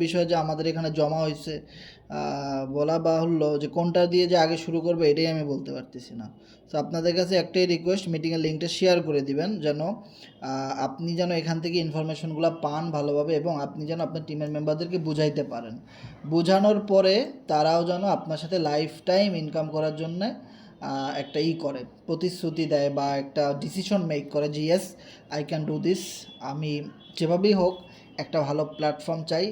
বিষয় যে আমাদের এখানে জমা হয়েছে, বলা বাহুল্য যে কোনটা দিয়ে যে আগে শুরু করবে এটাই আমি বলতে পারতেছি না। তো আপনাদের কাছে একটাই রিকোয়েস্ট, মিটিংয়ের লিঙ্কটা শেয়ার করে দিবেন যেন আপনি যেন এখান থেকে ইনফরমেশনগুলো পান ভালোভাবে, এবং আপনি যেন আপনার টিমের মেম্বারদেরকে বুঝাইতে পারেন। বোঝানোর পরে তারাও যেন আপনার সাথে লাইফ টাইম ইনকাম করার জন্যে একটা করে প্রতিশ্রুতি দেয় বা একটা ডিসিশন মেক করে যে yes I can do this. আমি যেভাবেই হোক একটা ভালো প্ল্যাটফর্ম চাই,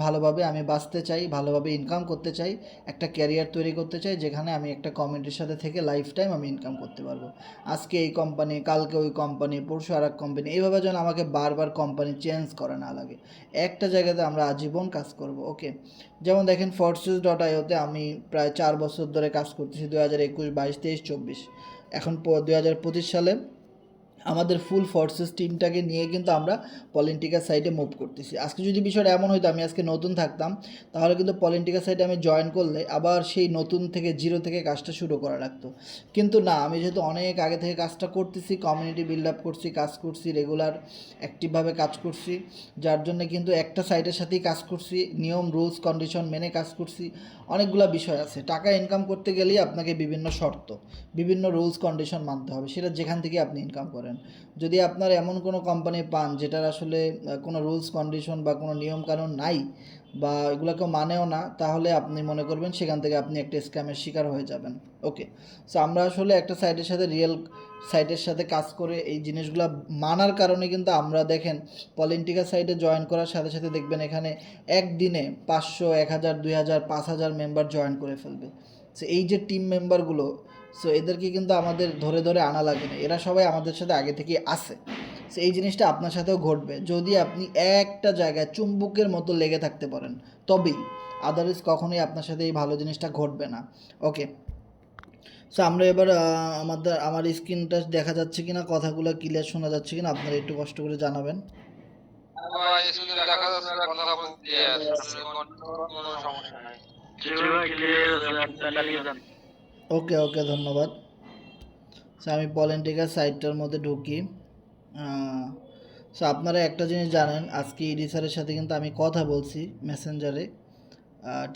ভালোভাবে আমি বাঁচতে চাই, ভালোভাবে ইনকাম করতে চাই, একটা ক্যারিয়ার তৈরি করতে চাই যেখানে আমি একটা কমিউনিটির সাথে থেকে লাইফ টাইম আমি ইনকাম করতে পারবো। আজকে এই কোম্পানি, কালকে ওই কোম্পানি, পরশু আর এক কোম্পানি, এইভাবে যেন আমাকে বারবার কোম্পানি চেঞ্জ করা না লাগে। একটা জায়গাতে আমরা আজীবন কাজ করব। ওকে, যেমন দেখেন Forces.ioতে আমি প্রায় 4 বছর ধরে কাজ করতেছি, 2021, 22, 23, 24, এখন 2025 সালে আমাদের ফুল ফোর্সেস টিমটাকে নিয়ে কিন্তু আমরা পলিটিক্যাল সাইডে মুভ করতেছি। আজকে যদি বিষয়টা এমন হইতো আমি আজকে নতুন থাকতাম, তাহলে কিন্তু পলিটিক্যাল সাইডে আমি জয়েন করলে আবার সেই নতুন থেকে জিরো থেকে কাজটা শুরু করা লাগতো। কিন্তু না, আমি যেহেতু অনেক আগে থেকে কাজটা করতেছি, কমিউনিটি বিল্ড আপ করছি, কাজ করছি, রেগুলার অ্যাক্টিভভাবে কাজ করছি, যার জন্য কিন্তু একটা সাইডের সাথেই কাজ করছি, নিয়ম রুলস কন্ডিশন মেনে কাজ করছি। অনেকগুলো বিষয় আছে, টাকা ইনকাম করতে গেলেই আপনাকে বিভিন্ন শর্ত, বিভিন্ন রুলস কন্ডিশন মানতে হবে, সেটা যেখান থেকে আপনি ইনকাম করেন। যদি আপনার এমন কোনো কোম্পানি পান যেটার আসলে কোনো রুলস কন্ডিশন বা কোনো নিয়মকানুন নাই বা এগুলোকে মানেও না, তাহলে আপনি মনে করবেন সেখান থেকে আপনি একটা স্ক্যামের শিকার হয়ে যাবেন। ওকে, সো আমরা আসলে একটা সাইটের সাথে রিয়েল সাইটের সাথে কাজ করে এই জিনিসগুলো মানার কারণে কিন্তু আমরা দেখেন পলিটিক্যাল সাইটে জয়েন করার সাথে সাথে দেখবেন এখানে একদিনে 500, 1000, 2000, 5000 মেম্বার জয়েন করে ফেলবে। সো এই যে টিম মেম্বারগুলো, সো এদেরকে কিন্তু আমাদের ধরে ধরে আনা লাগে না, এরা সবাই আমাদের সাথে আগে থেকেই আসে। সো এই জিনিসটা আপনার সাথেও ঘটবে যদি আপনি একটা জায়গায় চুম্বকের মতো লেগে থাকতে পারেন, তবেই, আদারওয়াইজ কখনোই আপনার সাথে এই ভালো জিনিসটা ঘটবে না। ওকে, সো আমরা এবার আমার স্ক্রিনটা দেখা যাচ্ছে কিনা, কথাগুলো ক্লিয়ার শোনা যাচ্ছে কিনা আপনারা একটু কষ্ট করে জানাবেন। ওকে ওকে, ধন্যবাদ। সো আমি পলিটিক্যাল সাইটটার মধ্যে ঢুকি। সো আপনারা একটা জিনিস জানেন, আজকে ইডি স্যারের সাথে কিন্তু আমি কথা বলছি মেসেঞ্জারে,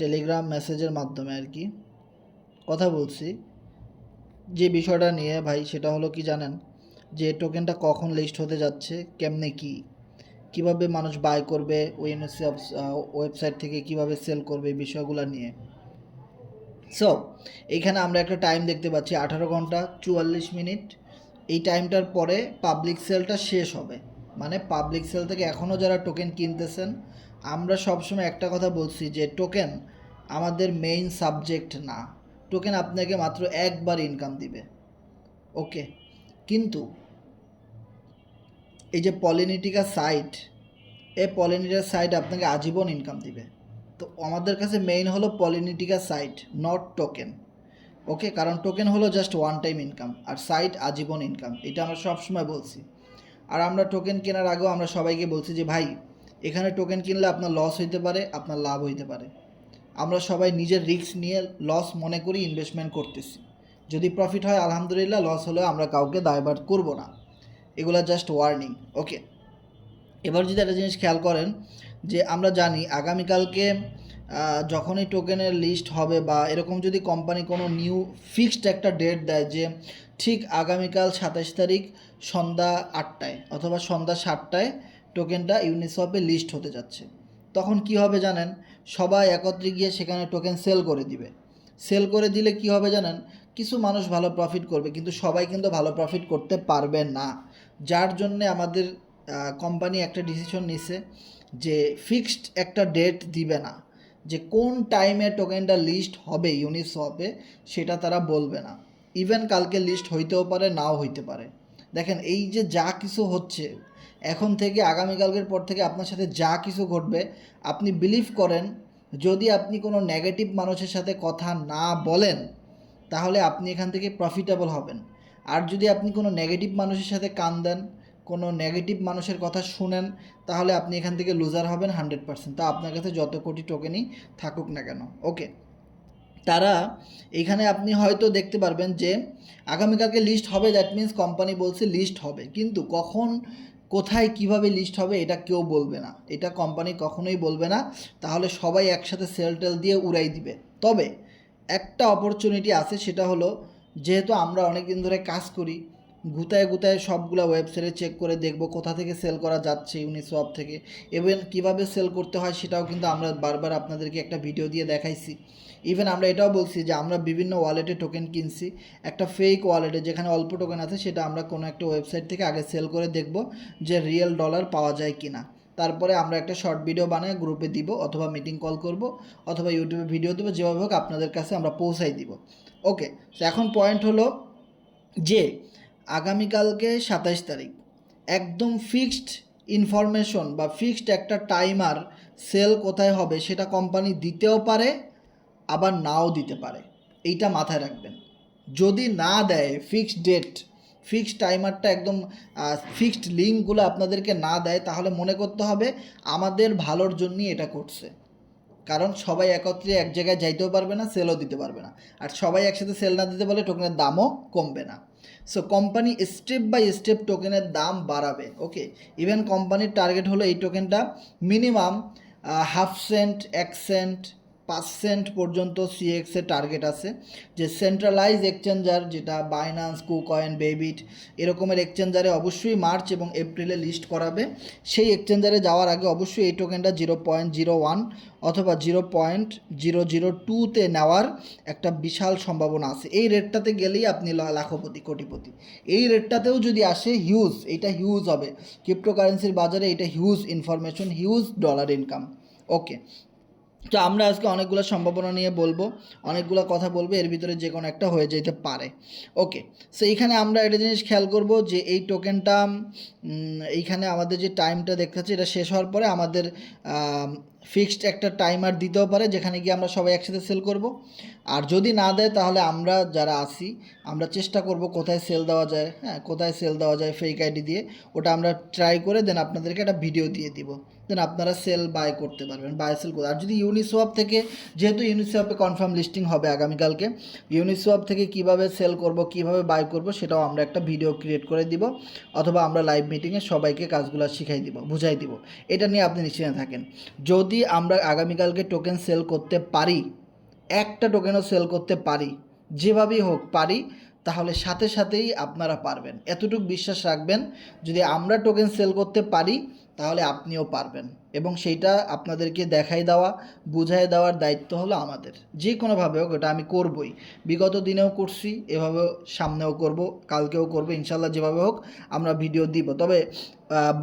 টেলিগ্রাম মেসেজের মাধ্যমে আর কি কথা বলছি যে বিষয়টা নিয়ে ভাই, সেটা হলো কি জানেন, যে টোকেনটা কখন লিস্ট হতে যাচ্ছে, কেমনে কীভাবে মানুষ বাই করবে, ওএনএসসি ওয়েবসাইট থেকে কিভাবে সেল করবে, এই বিষয়গুলো নিয়ে। সো এইখানে আমরা একটা টাইম দেখতে পাচ্ছি 18 ঘন্টা 44 মিনিট। এই টাইমটার পরে পাবলিক সেলটা শেষ হবে, মানে পাবলিক সেল থেকে এখনও যারা টোকেন কিনতেছেন, আমরা সবসময় একটা কথা বলছি যে টোকেন আমাদের মেইন সাবজেক্ট না, টোকেন আপনাকে মাত্র একবার ইনকাম দিবে। ওকে, কিন্তু এই যে পলিটিক্যাল সাইট, এই পলিটিক্যাল সাইট আপনাকে আজীবন ইনকাম দিবে। তো আমাদের কাছে মেইন হলো পলিটিক্যাল সাইট, নট টোকেন। ওকে, কারণ টোকেন হলো জাস্ট ওয়ান টাইম ইনকাম, আর সাইট আজীবন ইনকাম, এটা আমরা সবসময় বলছি। আর আমরা টোকেন কেনার আগেও আমরা সবাইকে বলছি যে ভাই, এখানে টোকেন কিনলে আপনার লস হইতে পারে, আপনার লাভ হইতে পারে। আমরা সবাই নিজের রিস্ক নিয়ে লস মনে করি ইনভেস্টমেন্ট করতেছি, যদি প্রফিট হয় আলহামদুলিল্লাহ, লস হলেও আমরা কাউকে দায়ভার করব না, এগুলো জাস্ট ওয়ার্নিং। ওকে, এবার যদি একটা জিনিস খেয়াল করেন, যে আমরা জানি আগামীকালকে যখনই টোকেনের লিস্ট হবে বা এরকম যদি কোম্পানি কোনো নিউ ফিক্সড একটা ডেট দেয় যে ঠিক আগামীকাল 27 তারিখ সন্ধ্যা 8টায় অথবা সন্ধ্যা 7টায় টোকেনটা ইউনিসওয়াপে লিস্ট হতে যাচ্ছে, তখন কি হবে জানেন, সবাই একত্রে গিয়ে সেখানে টোকেন সেল করে দিবে। সেল করে দিলে কি হবে জানেন, কিছু মানুষ ভালো প্রফিট করবে, কিন্তু সবাই কিন্তু ভালো প্রফিট করতে পারবে না। যার জন্যে আমাদের কোম্পানি একটা ডিসিশন নিছে যে ফিক্সড একটা ডেট দিবে না, যে কোন টাইমে টোকেনটা লিস্ট হবে ইউনিসওয়াপে সেটা তারা বলবে না। ইভেন কালকে লিস্ট হইতেও পারে, নাও হইতে পারে। দেখেন এই যে যা কিছু হচ্ছে এখন থেকে, আগামীকালকের পর থেকে আপনার সাথে যা কিছু ঘটবে, আপনি বিলিভ করেন, যদি আপনি কোনো নেগেটিভ মানুষের সাথে কথা না বলেন তাহলে আপনি এখান থেকে প্রফিটেবল হবেন। আর যদি আপনি কোনো নেগেটিভ মানুষের সাথে কান দেন, কোনো নেগেটিভ মানুষের কথা শুনেন, তাহলে আপনি এখান থেকে লুজার হবেন 100%, তা আপনার কাছে যত কোটি টোকেনই থাকুক না কেন। ওকে, তারা এখানে আপনি হয়তো দেখতে পারবেন যে আগামীকালকে লিস্ট হবে, দ্যাট মিন্স কোম্পানি বলছে লিস্ট হবে, কিন্তু কখন কোথায় কিভাবে লিস্ট হবে এটা কেউ বলবে না, এটা কোম্পানি কখনোই বলবে না, তাহলে সবাই একসাথে সেল টেল দিয়ে উড়াই দিবে। তবে একটা অপরচুনিটি আছে, সেটা হলো যেহেতু আমরা অনেক দিন ধরে কাজ করি, গুতায় গুতায় সবগুলো ওয়েবসাইটে চেক করে দেখব কোথা থেকে সেল করা যাচ্ছে ইউনিসওয়াপ থেকে, এবং কীভাবে সেল করতে হয় সেটাও কিন্তু আমরা বারবার আপনাদেরকে একটা ভিডিও দিয়ে দেখাইছি। ইভেন আমরা এটাও বলছি যে আমরা বিভিন্ন ওয়ালেটে টোকেন কিনছি, একটা ফেক ওয়ালেটে যেখানে অল্প টোকেন আছে সেটা আমরা কোনো একটা ওয়েবসাইট থেকে আগে সেল করে দেখব যে রিয়েল ডলার পাওয়া যায় কি না। তারপরে আমরা একটা শর্ট ভিডিও বানিয়ে গ্রুপে দিব, অথবা মিটিং কল করব, অথবা ইউটিউবে ভিডিও দেবো, যেভাবে হোক আপনাদের কাছে আমরা পৌঁছাই দিব। ওকে, তো এখন পয়েন্ট হলো যে আগামীকালকে 27 তারিখ একদম ফিক্সড ইনফরমেশন বা ফিক্সড একটা টাইমার সেল কোথায় হবে সেটা কোম্পানি দিতেও পারে, আবার নাও দিতে পারে, এইটা মাথায় রাখবেন। যদি না দেয় ফিক্সড ডেট, ফিক্সড টাইমারটা একদম ফিক্সড লিঙ্কগুলো আপনাদেরকে না দেয়, তাহলে মনে করতে হবে আমাদের ভালোর জন্যই এটা করছে। কারণ সবাই একত্রে এক জায়গায় যাইতেও পারবে না, সেলও দিতে পারবে না, আর সবাই একসাথে সেল না দিতে পারলে টোকেনের দামও কমবে না। So company step by step টোকেনের দাম বাড়াবে। ওকে, ইভেন কোম্পানির টার্গেট হলো এই টোকেনটা মিনিমাম 0.5 সেন্ট, 1 সেন্ট, 5 সেন্ট পর্যন্ত সিএক্সের টার্গেট আছে। যে সেন্ট্রালাইজ এক্সচেঞ্জার যেটা বাইন্যান্স, কুকয়েন, বেবিট এরকমের এক্সচেঞ্জারে অবশ্যই মার্চ এবং এপ্রিলে লিস্ট করাবে। সেই এক্সচেঞ্জারে যাওয়ার আগে অবশ্যই এই টোকেনটা 0.01 অথবা 0.002তে নেওয়ার একটা বিশাল সম্ভাবনা আছে। এই রেটটাতে গেলেই আপনি লাখপতি, কোটিপতি। এই রেটটাতেও যদি আসে হিউজ, এটা হিউজ হবে ক্রিপ্টোকারেন্সির বাজারে, এটা huge information, huge dollar income. Okay, তো আমরা আজকে অনেকগুলো সম্ভাবনা নিয়ে বলবো, অনেকগুলো কথা বলবো, এর ভিতরে যে কোনো একটা হয়ে যেতে পারে। ওকে, সো এইখানে আমরা একটা জিনিস খেয়াল করব যে এই টোকেনটা এইখানে আমাদের যে টাইমটা দেখাচ্ছে এটা শেষ হওয়ার পরে আমাদের ফিক্সড একটা টাইমার দিতেও পারে, যেখানে গিয়ে আমরা সবাই একসাথে সেল করব। আর যদি না দেয় তাহলে আমরা যারা আসি আমরা চেষ্টা করব কোথায় সেল দেওয়া যায়, হ্যাঁ কোথায় সেল দেওয়া যায় ফেক আইডি দিয়ে, ওটা আমরা ট্রাই করে দেন আপনাদেরকে একটা ভিডিও দিয়ে দিব, দেন আপনারা সেল বাই করতে পারবেন, বাই সেল করে। আর যদি ইউনিসোয়াপ থেকে, যেহেতু ইউনিসোয়াপে কনফার্ম লিস্টিং হবে আগামীকালকে, ইউনিসোয়াপ থেকে কিভাবে সেল করব, কিভাবে বাই করব সেটাও আমরা একটা ভিডিও ক্রিয়েট করে দিব, অথবা আমরা লাইভ মিটিংয়ে সবাইকে কাজগুলো শিখাই দিব, বুঝাই দিব। এটা নিয়ে আপনি নিশ্চিন্ত থাকেন। যদি আমরা আগামীকালকে টোকেন সেল করতে পারি, একটা টোকেনও সেল করতে পারি, যেভাবেই হোক পারি, তাহলে সাথে সাথেই আপনারা পারবেন, এতটুকু বিশ্বাস রাখবেন। যদি আমরা টোকেন সেল করতে পারি তাহলে আপনিও পারবেন, এবং সেইটা আপনাদেরকে দেখাই দেওয়া, বুঝাই দেওয়ার দায়িত্ব হলো আমাদের। যে কোনোভাবে হোক এটা আমি করবই, বিগত দিনেও করছি, এভাবেও সামনেও করব, কালকেও করব ইনশাল্লাহ, যেভাবে হোক আমরা ভিডিও দিব। তবে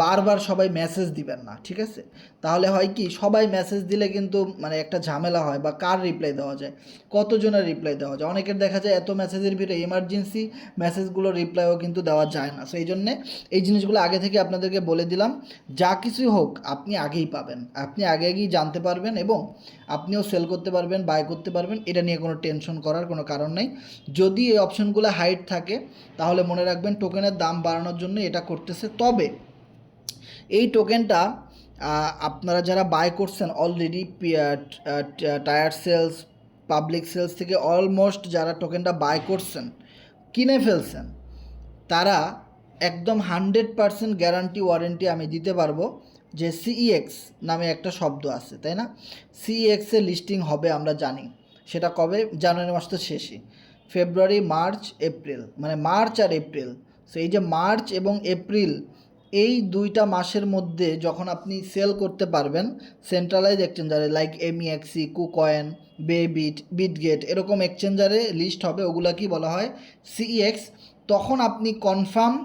বারবার সবাই মেসেজ দিবেন না, ঠিক আছে? তাহলে হয় কি, সবাই মেসেজ দিলে কিন্তু মানে একটা ঝামেলা হয়, বা কার রিপ্লাই দেওয়া যায়, কতজনের রিপ্লাই দেওয়া যায়, অনেকের দেখা যায় এত মেসেজের ভিতরে এমার্জেন্সি মেসেজগুলো রিপ্লাইও কিন্তু দেওয়া যায় না। সো এই জন্যে এই জিনিসগুলো আগে থেকে আপনাদেরকে বলে দিলাম। যা কিছুই হোক আপনি আগেই পাবেন, আপনি আগেই জানতে পারবেন, এবং আপনিও সেল করতে পারবেন, বাই করতে পারবেন, এটা নিয়ে কোনো টেনশন করার কোনো কারণ নেই। যদি এই অপশনগুলো হাইড থাকে তাহলে মনে রাখবেন টোকেনের দাম বাড়ানোর জন্য এটা করতেছে। তবে এই টোকেনটা আপনারা যারা বাই করছেন already, tier sales, public sales থেকে অলমোস্ট যারা টোকেনটা বাই করছেন, কিনে ফেলছেন, তারা একদম 100% গ্যারান্টি ওয়ারেন্টি আমি দিতে পারবো যে সিইএক্স নামে একটা শব্দ আছে, তাই না? সিইএক্সের লিস্টিং হবে আমরা জানি, সেটা কবে? জানুয়ারি মাস তো শেষই, ফেব্রুয়ারি, মার্চ, এপ্রিল, মানে মার্চ আর এপ্রিল। সো এই যে মার্চ এবং এপ্রিল, এই দুইটা মাসের মধ্যে যখন আপনি সেল করতে পারবেন centralise এক্সচেঞ্জারে, like এমইএক্সি, KuCoin, Babbitt, Bitget এরকম এক্সচেঞ্জারে লিস্ট হবে, ওগুলা কি বলা হয়? সিইএক্স। তখন আপনি কনফার্ম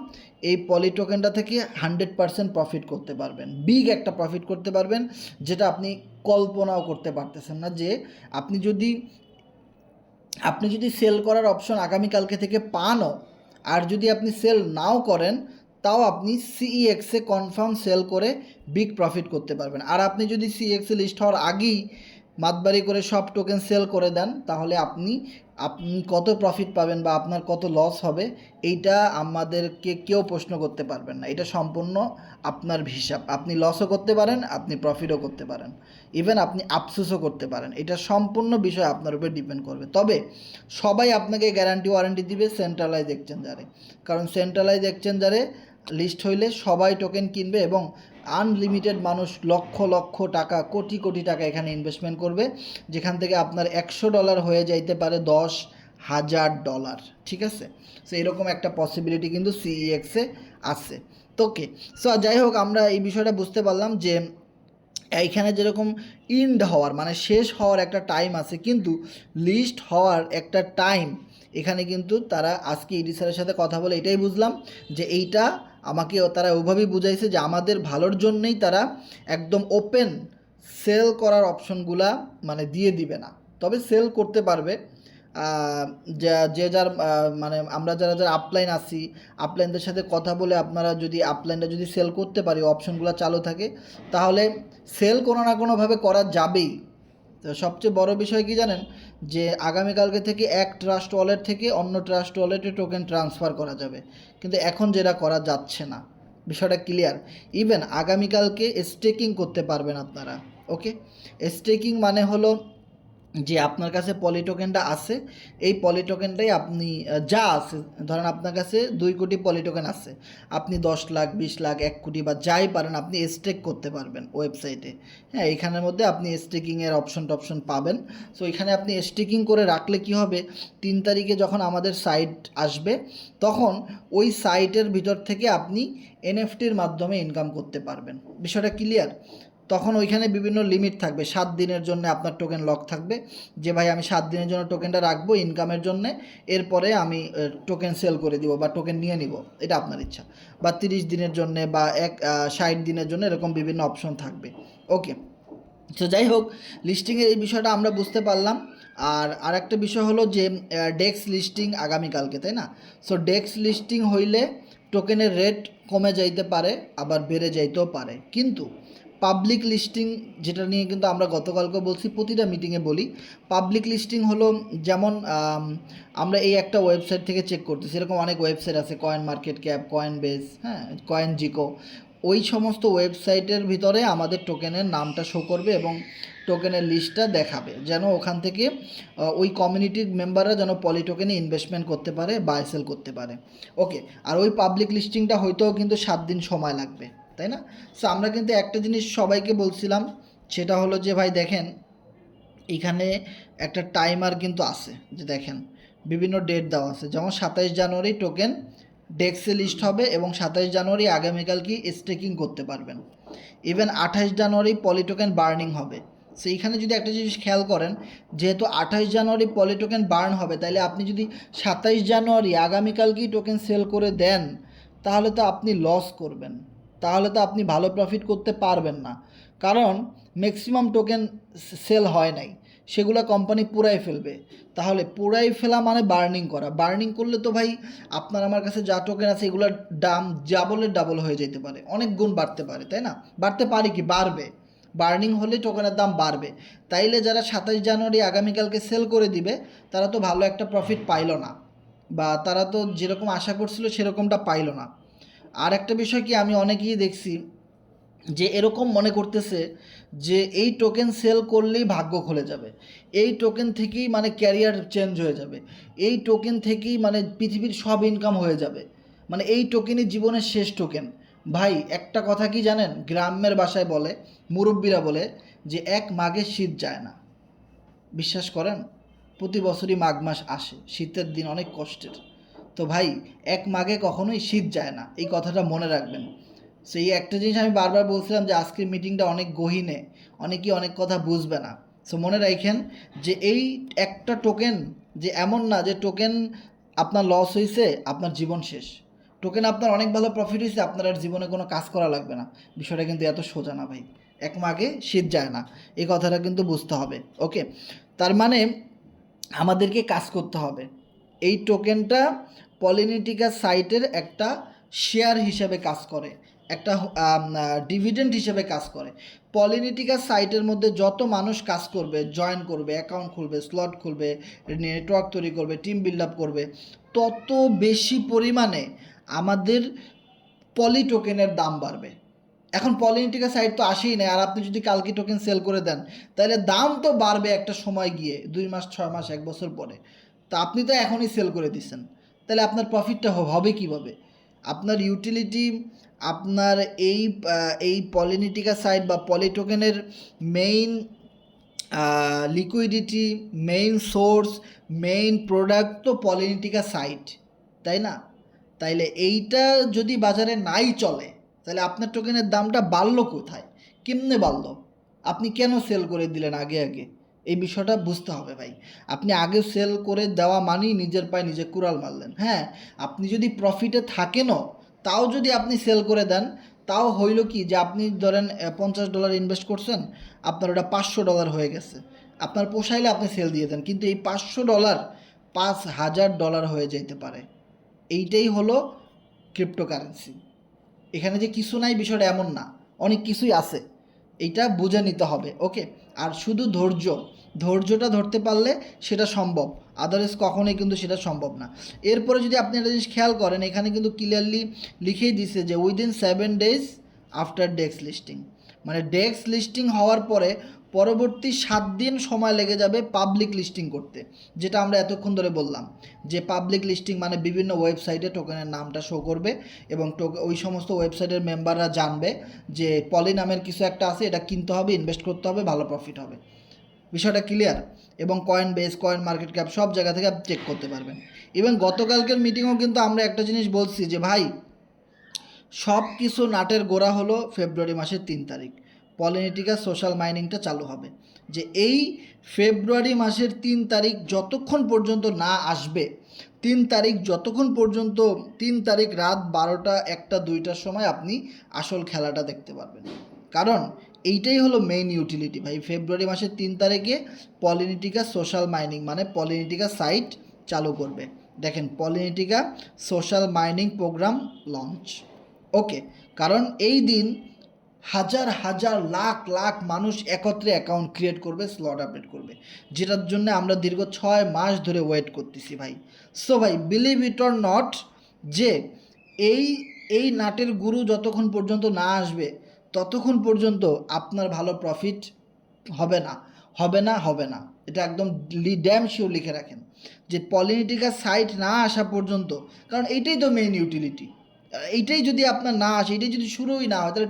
এই পলি টোকেনটা থেকে 100% প্রফিট করতে পারবেন, বিগ একটা প্রফিট করতে পারবেন, যেটা আপনি কল্পনাও করতে পারতেছেন না। যে আপনি যদি সেল করার অপশন আগামীকালকে থেকে পানও, আর যদি আপনি সেল নাও করেন, তাও আপনি সিইএক্সে কনফার্ম সেল করে বিগ প্রফিট করতে পারবেন। আর আপনি যদি সিইএক্সে লিস্ট হওয়ার আগেই মাতবারি করে সব টোকেন সেল করে দেন, তাহলে আপনি কত প্রফিট পাবেন বা আপনার কত লস হবে, এইটা আমাদেরকে কেউ প্রশ্ন করতে পারবেন না। এটা সম্পূর্ণ আপনার হিসাব। আপনি লসও করতে পারেন, আপনি প্রফিটও করতে পারেন, ইভেন আপনি আফসোসও করতে পারেন। এটা সম্পূর্ণ বিষয় আপনার উপর ডিপেন্ড করবে। তবে সবাই আপনাকে গ্যারান্টি ওয়ারেন্টি দিবে সেন্ট্রালাইজ এক্সচেঞ্জারে, কারণ সেন্ট্রালাইজ এক্সচেঞ্জারে লিস্ট হইলে সবাই টোকেন কিনবে এবং আনলিমিটেড মানুষ লক্ষ লক্ষ টাকা, কোটি কোটি টাকা এখানে ইনভেস্টমেন্ট করবে, যেখান থেকে আপনার $100 হয়ে যাইতে পারে $10,000। ঠিক আছে? সো এরকম একটা পসিবিলিটি কিন্তু সিইএক্সে আছে। তো ওকে, সো যাই হোক, আমরা এই বিষয়টা বুঝতে পারলাম যে এইখানে যেরকম ইন্ড হওয়ার মানে শেষ হওয়ার একটা টাইম আছে, কিন্তু লিস্ট হওয়ার একটা টাইম এখানে কিন্তু তারা আজকে ইডি স্যারের সাথে কথা বলে এটাই বুঝলাম যে এইটা আমাকে তারা ওইভাবেই বুঝাইছে যে আমাদের ভালোর জন্যই তারা একদম ওপেন সেল করার অপশনগুলা মানে দিয়ে দিবে না, তবে সেল করতে পারবে। যে যার মানে আমরা যারা যারা আপলাইন আছি, আপলাইনদের সাথে কথা বলে আপনারা যদি আপলাইনটা যদি সেল করতে পারি, অপশনগুলো চালু থাকে, তাহলে সেল কোনো না কোনোভাবে করা যাবেই। তো সবচেয়ে বড় বিষয় কি জানেন, যে আগামীকালকে থেকে এক ট্রাস্ট ওয়ালেট থেকে অন্য ট্রাস্ট ওয়ালেটে টোকেন ট্রান্সফার করা যাবে, কিন্তু এখন যেটা করা যাচ্ছে না। বিষয়টা ক্লিয়ার? ইভেন আগামীকালকে স্টেকিং করতে পারবেন আপনারা। ওকে, স্টেকিং মানে হলো যে আপনার কাছে পলি টোকেনটা আছে, এই পলি টোকেনটাই আপনি যা আছে, ধরেন আপনার কাছে 2 কোটি পলি টোকেন আছে, আপনি 10 লাখ 20 লাখ 1 কোটি বা যাই পারেন আপনি স্টেক করতে পারবেন ওয়েবসাইটে। হ্যাঁ, এখানের মধ্যে আপনি স্টেকিংয়ের টপশন পাবেন। সো এখানে আপনি স্টেকিং করে রাখলে কি হবে, 3 তারিখে যখন আমাদের সাইট আসবে তখন ওই সাইটের ভিতর থেকে আপনি এনএফটির মাধ্যমে ইনকাম করতে পারবেন। বিষয়টা ক্লিয়ার? তখন ওইখানে বিভিন্ন লিমিট থাকবে, 7 দিনের জন্য আপনার টোকেন লক থাকবে, যে ভাই আমি 7 দিনের জন্য টোকেনটা রাখবো ইনকামের জন্যে, এরপরে আমি টোকেন সেল করে দিব বা টোকেন নিয়ে নিব, এটা আপনার ইচ্ছা। বা 30 দিনের জন্য বা 60 দিনের জন্য, এরকম বিভিন্ন অপশন থাকবে। ওকে, তো যাই হোক, লিস্টিংয়ের এই বিষয়টা আমরা বুঝতে পারলাম। আর আরেকটা বিষয় হলো যে ডেক্স লিস্টিং আগামীকালকে, তাই না? সো ডেক্স লিস্টিং হইলে টোকেনের রেট কমে যাইতে পারে, আবার বেড়ে যাইতেও পারে, কিন্তু পাবলিক লিস্টিং, যেটা নিয়ে কিন্তু আমরা গতকালকে বলছি, প্রতিটা মিটিংয়ে বলি, পাবলিক লিস্টিং হলো যেমন আমরা এই একটা ওয়েবসাইট থেকে চেক করতেছি, এরকম অনেক ওয়েবসাইট আছে, coin market cap, coin base, হ্যাঁ, কয়েন জিকো, ওই সমস্ত ওয়েবসাইটের ভিতরে আমাদের টোকেনের নামটা শো করবে এবং টোকেনের লিস্টটা দেখাবে, যেন ওখান থেকে ওই কমিউনিটির মেম্বাররা যেন পলি টোকেনে ইনভেস্টমেন্ট করতে পারে, বাই সেল করতে পারে। ওকে, আর ওই পাবলিক লিস্টিংটা হয়তো কিন্তু 7 দিন সময় লাগবে, তাই না? সো আমরা কিন্তু একটা জিনিস সবাইকে বলছিলাম, সেটা হলো যে ভাই দেখেন, এখানে একটা টাইমার কিন্তু আছে, যে দেখেন বিভিন্ন ডেট দেওয়া আছে, যেমন 27 জানুয়ারি টোকেন ডেক্সে লিস্ট হবে এবং 27 জানুয়ারি আগামীকাল কি স্টেকিং করতে পারবেন। ইভেন 28 জানুয়ারি পলি টোকেন বার্নিং হবে। সো এইখানে যদি একটা জিনিস খেয়াল করেন, যেহেতু 28 জানুয়ারি পলি টোকেন বার্ন হবে, তাইলে আপনি যদি 27 জানুয়ারি আগামীকালকেই টোকেন সেল করে দেন, তাহলে তো আপনি লস করবেন, তাহলে তো আপনি ভালো প্রফিট করতে পারবেন না, কারণ ম্যাক্সিমাম টোকেন সেল হয় নাই, সেগুলো কোম্পানি পুরাই ফেলবে। তাহলে পুরাই ফেলা মানে বার্নিং করা, বার্নিং করলে তো ভাই আপনার আমার কাছে যা টোকেন আছে এগুলোর দাম ডাবল হয়ে যেতে পারে, অনেক গুণ বাড়তে পারে, তাই না? বাড়তে পারে কি, বাড়বে। বার্নিং হলে টোকেনের দাম বাড়বে। তাইলে যারা 27 জানুয়ারি আগামীকালকে সেল করে দিবে, তারা তো ভালো একটা প্রফিট পাইলো না, বা তারা তো যেরকম আশা করছিল সেরকমটা পাইলো না। আর একটা বিষয় কি, আমি অনেকেই দেখছি যে এরকম মনে করতেছে যে এই টোকেন সেল করলেই ভাগ্য খুলে যাবে, এই টোকেন থেকেই মানে ক্যারিয়ার চেঞ্জ হয়ে যাবে, এই টোকেন থেকেই মানে পৃথিবীর সব ইনকাম হয়ে যাবে, মানে এই টোকেনই জীবনের শেষ টোকেন। ভাই একটা কথা কি জানেন, গ্রামের ভাষায় বলে, মুরব্বীরা বলে যে এক মাঘে শীত যায় না। বিশ্বাস করেন, প্রতি বছরই মাঘ মাস আসে, শীতের দিন অনেক কষ্টের। তো ভাই, এক মাঘে কখনোই শীত যায় না, এই কথাটা মনে রাখবেন। সেই একটা জিনিস আমি বারবার বলছিলাম যে আজকের মিটিংটা অনেক গহীনে, অনেকেই অনেক কথা বুঝবে না। সো মনে রাখেন যে এই একটা টোকেন, যে এমন না যে টোকেন আপনার লস হয়েছে আপনার জীবন শেষ, টোকেন আপনার অনেক ভালো প্রফিট হয়েছে, আপনার আর জীবনে কোনো কাজ করা লাগবে না। বিষয়টা কিন্তু এত সোজা না ভাই, এক মাঘে শীত যায় না, এই কথাটা কিন্তু বুঝতে হবে। ওকে, তার মানে আমাদেরকে কাজ করতে হবে। এই টোকেনটা পলিনিটিকা সাইটের একটা শেয়ার হিসেবে কাজ করে, একটা ডিভিডেন্ড হিসেবে কাজ করে। পলিনিটিকা সাইটের মধ্যে যত মানুষ কাজ করবে, জয়েন করবে, অ্যাকাউন্ট খুলবে, স্লট খুলবে, নেটওয়ার্ক তৈরি করবে, টিম বিল্ড আপ করবে, তত বেশি পরিমাণে আমাদের পলি টোকেনের দাম বাড়বে। এখন পলিনিটিকা সাইট তো আসেই না, আর আপনি যদি কালকে টোকেন সেল করে দেন, তাহলে দাম তো বাড়বে একটা সময় গিয়ে, 2 মাস 6 মাস 1 বছর পরে। তা আপনি তো এখনই সেল করে দিচ্ছেন, তাহলে আপনার প্রফিটটা হবে কীভাবে? আপনার ইউটিলিটি, আপনার এই পলিনিটিকা সাইট বা পলি টোকেনের main liquidity, main source, main product তো পলিনিটিকা সাইট, তাই না? তাইলে এইটা যদি বাজারে নাই চলে, তাহলে আপনার টোকেনের দামটা বাড়লো কোথায়, কেমনে বাড়লো? আপনি কেন সেল করে দিলেন আগে আগে? এই বিষয়টা বুঝতে হবে ভাই। আপনি আগে সেল করে দেওয়া মানেই নিজের পায়ে নিজে কুড়াল মারলেন। হ্যাঁ, আপনি যদি প্রফিটে থাকেনও, তাও যদি আপনি সেল করে দেন, তাও হইল কি যে আপনি ধরেন $50 ইনভেস্ট করছেন, আপনার ওটা $500 হয়ে গেছে। আপনার পোষাইলে আপনি সেল দিয়ে দেন, কিন্তু এই $500 $5000 হয়ে যেতে পারে। এইটাই হলো ক্রিপ্টোকারেন্সি। এখানে যে কিছু নাই বিষয়টা এমন না, অনেক কিছুই আছে, এইটা বুঝে নিতে হবে। ওকে, আর শুধু ধৈর্যটা ধরতে পারলে সেটা সম্ভব, আদারওয়াইজ কখনোই কিন্তু সেটা সম্ভব না। এরপরে যদি আপনি একটা জিনিস খেয়াল করেন, এখানে কিন্তু ক্লিয়ারলি লিখেই দিছে যে উইদিন 7 days আফটার ডেক্স লিস্টিং, মানে ডেক্স লিস্টিং হওয়ার পরে পরবর্তী 7 দিন সময় লেগে যাবে পাবলিক লিস্টিং করতে, যেটা আমরা এতক্ষণ ধরে বললাম যে পাবলিক লিস্টিং মানে বিভিন্ন ওয়েবসাইটে টোকেনের নামটা শো করবে এবং ওই সমস্ত ওয়েবসাইটের মেম্বাররা জানবে যে পলি নামের কিছু একটা আছে, এটা কিনতে হবে, ইনভেস্ট করতে হবে, ভালো প্রফিট হবে। বিষয়টা ক্লিয়ার? এবং coin base, coin market cap সব জায়গা থেকে আপনি চেক করতে পারবেন। ইভেন গতকালকের মিটিংও কিন্তু আমরা একটা জিনিস বলছি যে ভাই, সব কিছু নাটের গোড়া হলো ফেব্রুয়ারি মাসের 3 তারিখ, পলিনিটিকা সোশ্যাল মাইনিংটা চালু হবে। যে এই ফেব্রুয়ারি মাসের 3 তারিখ যতক্ষণ পর্যন্ত না আসবে, 3 তারিখ যতক্ষণ পর্যন্ত, 3 তারিখ রাত 12টা 1টা 2টার সময় আপনি আসল খেলাটা দেখতে পারবেন। কারণ এইটাই হলো মেইন ইউটিলিটি ভাই। ফেব্রুয়ারি মাসের 3 তারিখে পলিনিটিকা সোশ্যাল মাইনিং মানে পলিনিটিকা সাইট চালু করবে। দেখেন, পলিনিটিকা সোশ্যাল মাইনিং প্রোগ্রাম লঞ্চ। ওকে, কারণ এই দিন হাজার হাজার লাখ লাখ মানুষ একত্রে অ্যাকাউন্ট ক্রিয়েট করবে, স্লট আপডেট করবে, যেটার জন্য আমরা দীর্ঘ 6 মাস ধরে ওয়েট করতেছি ভাই। সো ভাই, বিলিভ ইট অর নট, যে এই এই নাটের গুরু যতক্ষণ পর্যন্ত না আসবে, ততক্ষণ পর্যন্ত আপনার ভালো প্রফিট হবে না, হবে না, হবে না। এটা একদম ড্যাম শিওর লিখে রাখেন যে পলিনিটিকা সাইট না আসা পর্যন্ত, কারণ এইটাই তো মেইন ইউটিলিটি। এইটাই যদি আপনার না আসে, এইটাই যদি শুরুই না হয়, তাহলে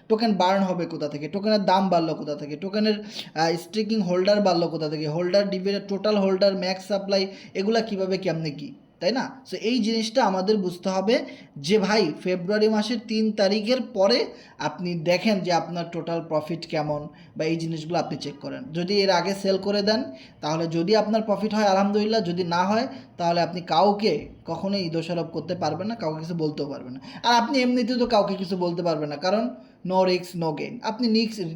টোকেন বার্ন হবে কোথা থেকে, টোকেনের দাম বাড়লো কোথা থেকে, টোকেনের স্টেকিং হোল্ডার বাড়লো কোথা থেকে, holder dividend, total holder, max supply, এগুলা কীভাবে কেমনে কী, তাই না? সো এই জিনিসটা আমাদের বুঝতে হবে যে ভাই, ফেব্রুয়ারি মাসের 3 তারিখের পরে আপনি দেখেন যে আপনার টোটাল প্রফিট কেমন, বা এই জিনিসগুলো আপনি চেক করেন। যদি এর আগে সেল করে দেন, তাহলে যদি আপনার প্রফিট হয় আলহামদুলিল্লাহ, যদি না হয় তাহলে আপনি কাউকে কখনোই দোষারোপ করতে পারবেন না, কাউকে কিছু বলতেও পারবেন না। আর আপনি এমনিতেও তো কাউকে কিছু বলতে পারবেন না, কারণ নো রিস্ক নো গেইন। আপনি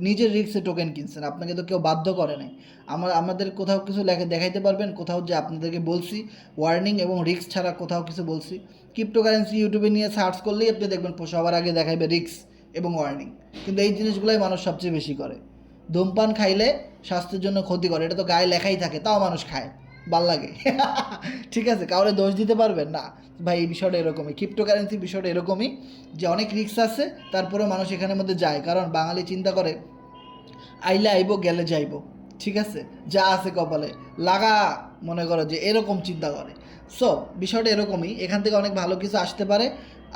নিজের রিস্কে টোকেন কিনছেন, আপনাকে তো কেউ বাধ্য করে নাই। আমাদের কোথাও কিছু দেখাইতে পারবেন কোথাও যে আপনাদেরকে বলছি ওয়ার্নিং এবং রিস্ক ছাড়া কোথাও কিছু বলছি? ক্রিপ্টোকারেন্সি ইউটিউবে নিয়ে সার্চ করলেই আপনি দেখবেন সবার আগে দেখাইবে রিস্ক এবং ওয়ার্নিং। কিন্তু এই জিনিসগুলোই মানুষ সবচেয়ে বেশি করে। ধূমপান খাইলে স্বাস্থ্যের জন্য ক্ষতি করে, এটা তো গায়ে লেখাই থাকে, তাও মানুষ খায়, ভাল লাগে। ঠিক আছে, কাউরে দোষ দিতে পারবেন না ভাই। এই বিষয়টা এরকমই, ক্রিপ্টোকারেন্সি বিষয়টা এরকমই যে অনেক রিস্ক আছে, তারপরেও মানুষ এখানের মধ্যে যায়, কারণ বাঙালি চিন্তা করে আইলে আইব গেলে যাইব। ঠিক আছে, যা আছে কপালে লাগা, মনে করো যে এরকম চিন্তা করে। সো বিষয়টা এরকমই, এখান থেকে অনেক ভালো কিছু আসতে পারে,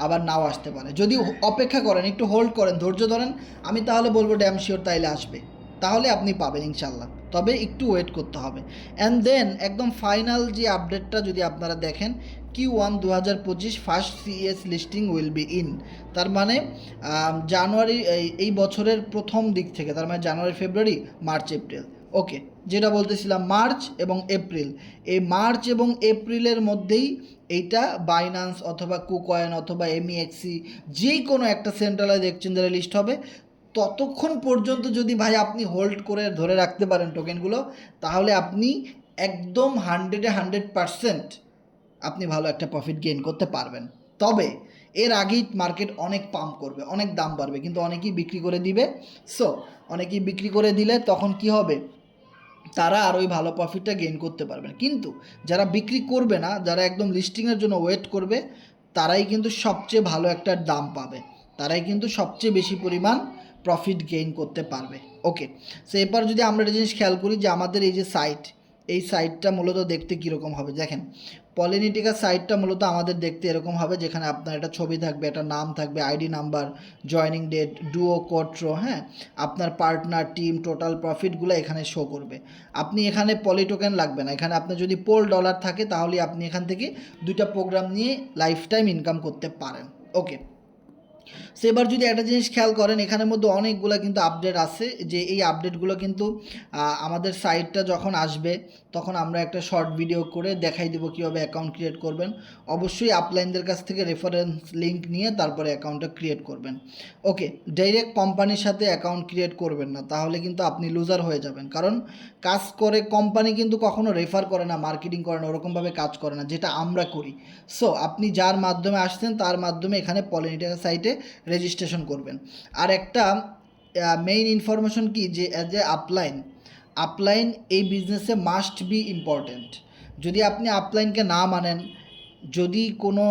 আবার নাও আসতে পারে। যদি অপেক্ষা করেন, একটু হোল্ড করেন, ধৈর্য ধরেন, আমি তাহলে বলবো ড্যাম শিওর তাইলে আসবে, তাহলে আপনি পাবেন ইনশাল্লাহ। তবে একটু ওয়েট করতে হবে। অ্যান্ড দেন একদম ফাইনাল যে আপডেটটা যদি আপনারা দেখেন, Q1 2025 first CS listing will be in, তার মানে জানুয়ারি, এই বছরের প্রথম দিক থেকে, তার মানে জানুয়ারি, ফেব্রুয়ারি, মার্চ, এপ্রিল। ওকে, যেটা বলতেছিলাম মার্চ এবং এপ্রিল, এই মার্চ এবং এপ্রিলের মধ্যেই এইটা বাইন্যান্স অথবা কুকয়েন অথবা এমইএক্সি যে কোনো একটা সেন্ট্রালাইজ এক্সচেঞ্জারে লিস্ট হবে। ততক্ষণ পর্যন্ত যদি ভাই আপনি হোল্ড করে ধরে রাখতে পারেন টোকেনগুলো, তাহলে আপনি একদম 100% আপনি ভালো একটা প্রফিট গেইন করতে পারবেন। তবে এর আগেই মার্কেট অনেক পাম্প করবে, অনেক দাম বাড়বে, কিন্তু অনেকেই বিক্রি করে দিবে। সো অনেকেই বিক্রি করে দিলে তখন কি হবে, তারা আর ওই ভালো প্রফিটটা গেইন করতে পারবে না। কিন্তু যারা বিক্রি করবে না, যারা একদম লিস্টিংয়ের জন্য ওয়েট করবে, তারাই কিন্তু সবচেয়ে ভালো একটা দাম পাবে, তারাই কিন্তু সবচেয়ে বেশি পরিমাণ প্রফিট গেইন করতে পারবে। ওকে, সো এরপর যদি আমরা একটা জিনিস খেয়াল করি যে আমাদের এই যে সাইট, এই সাইটটা মূলত দেখতে কীরকম হবে দেখেন, পলিনিটিকা সাইটটা মূলত আমাদের দেখতে এরকম হবে, যেখানে আপনার একটা ছবি থাকবে, একটা নাম থাকবে, আইডি নাম্বার, জয়নিং ডেট, ডুও, কোট্রো, হ্যাঁ, আপনার পার্টনার, টিম, টোটাল প্রফিটগুলো এখানে শো করবে। আপনি এখানে পলিটোকেন লাগবে না, এখানে আপনার যদি পোল ডলার থাকে তাহলে আপনি এখান থেকে 2টা প্রোগ্রাম নিয়ে লাইফ টাইম ইনকাম করতে পারেন। ওকে, সো এবার যদি একটা জিনিস খেয়াল করেন, এখানের মধ্যে অনেকগুলো কিন্তু আপডেট আছে, যে এই আপডেটগুলো কিন্তু আমাদের সাইটটা যখন আসবে তখন আমরা একটা শর্ট ভিডিও করে দেখাই দেবো কীভাবে অ্যাকাউন্ট ক্রিয়েট করবেন। অবশ্যই আপলাইনদের কাছ থেকে রেফারেন্স লিঙ্ক নিয়ে তারপরে অ্যাকাউন্টটা ক্রিয়েট করবেন। ওকে, ডাইরেক্ট কোম্পানির সাথে অ্যাকাউন্ট ক্রিয়েট করবেন না, তাহলে কিন্তু আপনি লুজার হয়ে যাবেন। কারণ কাজ করে কোম্পানি কিন্তু কখনো রেফার করে না, মার্কেটিং করে না, ওরকমভাবে কাজ করে না যেটা আমরা করি। সো আপনি যার মাধ্যমে আসছেন তার মাধ্যমে এখানে পলিনিটিকা সাইটে রেজিস্ট্রেশন করবেন। আর একটা মেইন ইনফরমেশন কি, যে অ্যাজ এ আপলাইন এই বিজনেসে মাস্ট বি ইম্পর্ট্যান্ট। যদি আপনি আপলাইনকে না মানেন, যদি কোনো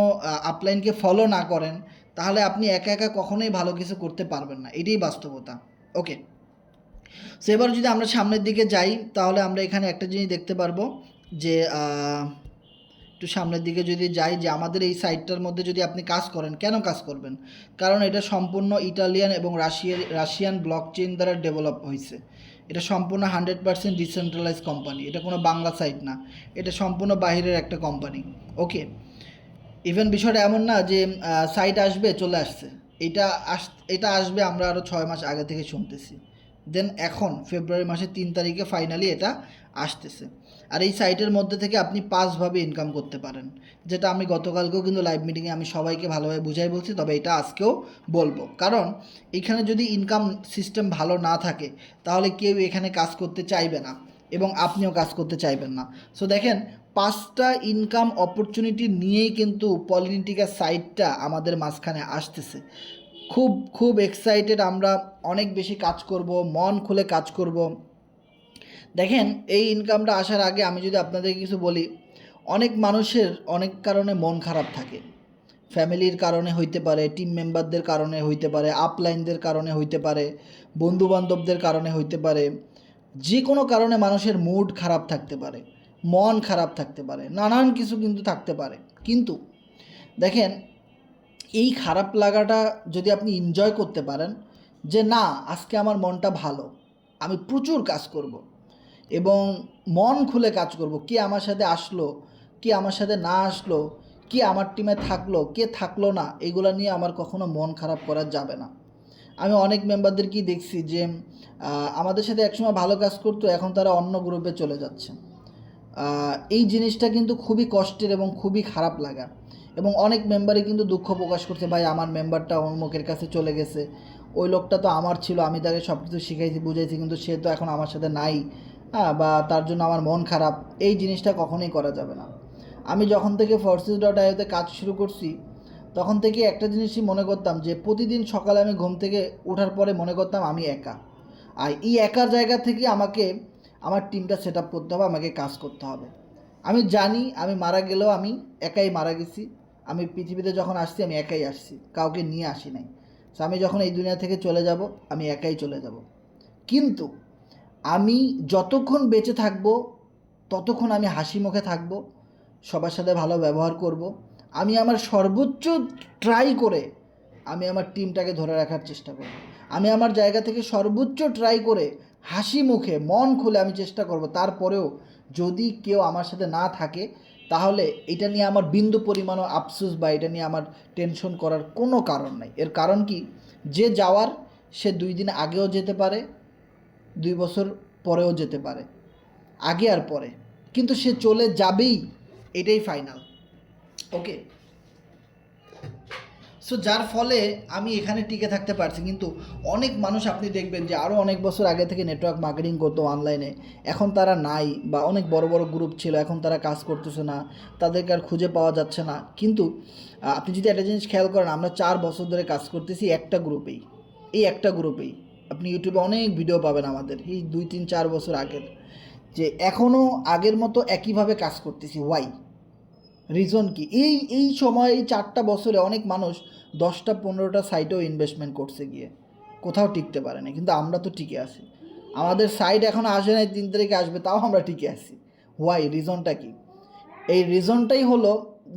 আপলাইনকে ফলো না করেন, তাহলে আপনি একা একা কখনোই ভালো কিছু করতে পারবেন না, এটাই বাস্তবতা। ওকে, সো এবার যদি আমরা সামনের দিকে যাই তাহলে আমরা এখানে একটা জিনিস দেখতে পারবো, যে একটু সামনের দিকে যদি যাই, যে আমাদের এই সাইটটার মধ্যে যদি আপনি কাজ করেন, কেন কাজ করবেন? কারণ এটা সম্পূর্ণ ইটালিয়ান এবং রাশিয়ান ব্লক চেইন দ্বারা ডেভেলপ হয়েছে। এটা সম্পূর্ণ 100% ডিসেন্ট্রালাইজ কোম্পানি, এটা কোনো বাংলা সাইট না, এটা সম্পূর্ণ বাহিরের একটা কোম্পানি। ওকে, ইভেন বিষয়টা এমন না যে সাইট আসবে চলে আসছে, এটা আসবে আমরা আরও 6 মাস আগে থেকে শুনতেছি, দেন এখন ফেব্রুয়ারি মাসের 3 তারিখে ফাইনালি এটা আসতেছে। আর এই সাইটের মধ্যে থেকে আপনি 5ভাবে ইনকাম করতে পারেন, যেটা আমি গতকালকেও কিন্তু লাইভ মিটিংয়ে আমি সবাইকে ভালোভাবে বুঝাই বলছি, তবে এটা আজকেও বলবো। কারণ এখানে যদি ইনকাম সিস্টেম ভালো না থাকে তাহলে কেউ এখানে কাজ করতে চাইবে না এবং আপনিও কাজ করতে চাইবেন না। সো দেখেন, 5টা ইনকাম অপরচুনিটি নিয়েই কিন্তু পলিনিটিকা সাইটটা আমাদের মাঝখানে আসতেছে। খুব খুব এক্সাইটেড আমরা, অনেক বেশি কাজ করব, মন খুলে কাজ করব। দেখেন, এই ইনকামটা আসার আগে আমি যদি আপনাদেরকে কিছু বলি, অনেক মানুষের অনেক কারণে মন খারাপ থাকে। ফ্যামিলির কারণে হইতে পারে, টিম মেম্বারদের কারণে হইতে পারে, আপলাইনদের কারণে হইতে পারে, বন্ধুবান্ধবদের কারণে হইতে পারে, যে কোনো কারণে মানুষের মুড খারাপ থাকতে পারে, মন খারাপ থাকতে পারে, নানান কিছু কিন্তু থাকতে পারে। কিন্তু দেখেন, এই খারাপ লাগাটা যদি আপনি এনজয় করতে পারেন, যে না আজকে আমার মনটা ভালো, আমি প্রচুর কাজ করব এবং মন খুলে কাজ করব, কে আমার সাথে আসলো, কে আমার সাথে না আসলো, কে আমার টিমে থাকলো, কে থাকলো না, এগুলো নিয়ে আমার কখনো মন খারাপ করা যাবে না। আমি অনেক মেম্বারদেরকেই দেখছি যে আমাদের সাথে একসময় ভালো কাজ করতো, এখন তারা অন্য গ্রুপে চলে যাচ্ছে। এই জিনিসটা কিন্তু খুবই কষ্টের এবং খুবই খারাপ লাগা, এবং অনেক মেম্বারই কিন্তু দুঃখ প্রকাশ করছে, ভাই আমার মেম্বারটা অমুকের কাছে চলে গেছে, ওই লোকটা তো আমার ছিল, আমি তাকে সব কিছু শিখাইছি বুঝাইছি, কিন্তু সে তো এখন আমার সাথে নাই, হ্যাঁ, বা তার জন্য আমার মন খারাপ। এই জিনিসটা কখনোই করা যাবে না। আমি যখন থেকে Forces.ioতে কাজ শুরু করছি তখন থেকে একটা জিনিসই মনে করতাম, যে প্রতিদিন সকালে আমি ঘুম থেকে ওঠার পরে মনে করতাম আমি একা, আর এই একার জায়গা থেকে আমাকে আমার টিমটা সেট আপ করতে হবে, আমাকে কাজ করতে হবে। আমি জানি আমি মারা গেলেও আমি একাই মারা গেছি, আমি পৃথিবীতে যখন আসছি আমি একাই আসছি, কাউকে নিয়ে আসি নাই। সো আমি যখন এই দুনিয়া থেকে চলে যাব আমি একাই চলে যাব। কিন্তু আমি যতক্ষণ বেঁচে থাকব ততক্ষণ আমি হাসি মুখে থাকব, সবার সাথে ভালো ব্যবহার করব, আমি আমার সর্বোচ্চ ট্রাই করে আমি আমার টিমটাকে ধরে রাখার চেষ্টা করব, আমি আমার জায়গা থেকে সর্বোচ্চ ট্রাই করে হাসি মুখে মন খুলে আমি চেষ্টা করব। তারপরেও যদি কেউ আমার সাথে না থাকে তাহলে এটা নিয়ে আমার বিন্দু পরিমাণও আফসোস বা এটা নিয়ে আমার টেনশন করার কোনো কারণ নাই। এর কারণ কি, যে যাওয়ার সে 2 দিন আগেও যেতে পারে, 2 বছর পরেও যেতে পারে, আগে আর পরে, কিন্তু সে চলে যাবেই, এটাই ফাইনাল। ওকে, সো যার ফলে আমি এখানে টিকে থাকতে পারছি। কিন্তু অনেক মানুষ আপনি দেখবেন যে আরও অনেক বছর আগে থেকে নেটওয়ার্ক মার্কেটিং করতো অনলাইনে, এখন তারা নাই, বা অনেক বড় বড় গ্রুপ ছিল এখন তারা কাজ করতেছে না, তাদেরকে আর খুঁজে পাওয়া যাচ্ছে না। কিন্তু আপনি যদি একটা জিনিস খেয়াল করেন, আমরা 4 বছর ধরে কাজ করতেছি একটা গ্রুপেই, এই একটা গ্রুপেই। আপনি ইউটিউবে অনেক ভিডিও পাবেন আমাদের এই 2-3-4 বছর আগের, যে এখনও আগের মতো একইভাবে কাজ করতেছি। ওয়াই? রিজন কি? এই সময় এই 4টা বছরে অনেক মানুষ 10টা-15টা সাইটেও ইনভেস্টমেন্ট করছে গিয়ে, কোথাও টিকতে পারে না, কিন্তু আমরা তো টিকে আছি। আমাদের সাইট এখন আসে নাই, 3 তারিখে আসবে, তাও আমরা টিকে আছি। হোয়াই, রিজনটা কি? এই রিজনটাই হলো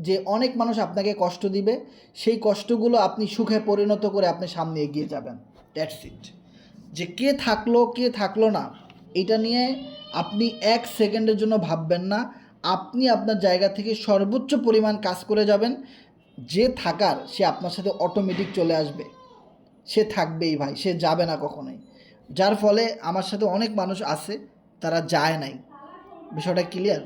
যে অনেক মানুষ আপনাকে কষ্ট দিবে, সেই কষ্টগুলো আপনি সুখে পরিণত করে আপনি সামনে এগিয়ে যাবেন। That's it. যে কে থাকলো কে থাকলো না এটা নিয়ে আপনি 1 সেকেন্ডের জন্য ভাববেন না। আপনি আপনার জায়গা থেকে সর্বোচ্চ পরিমাণ কাজ করে যাবেন। যে থাকার সে আপনার সাথে অটোমেটিক চলে আসবে, সে থাকবেই ভাই, সে যাবে না কখনোই। যার ফলে আমার সাথে অনেক মানুষ আছে তারা যায় নাই। বিষয়টা ক্লিয়ার?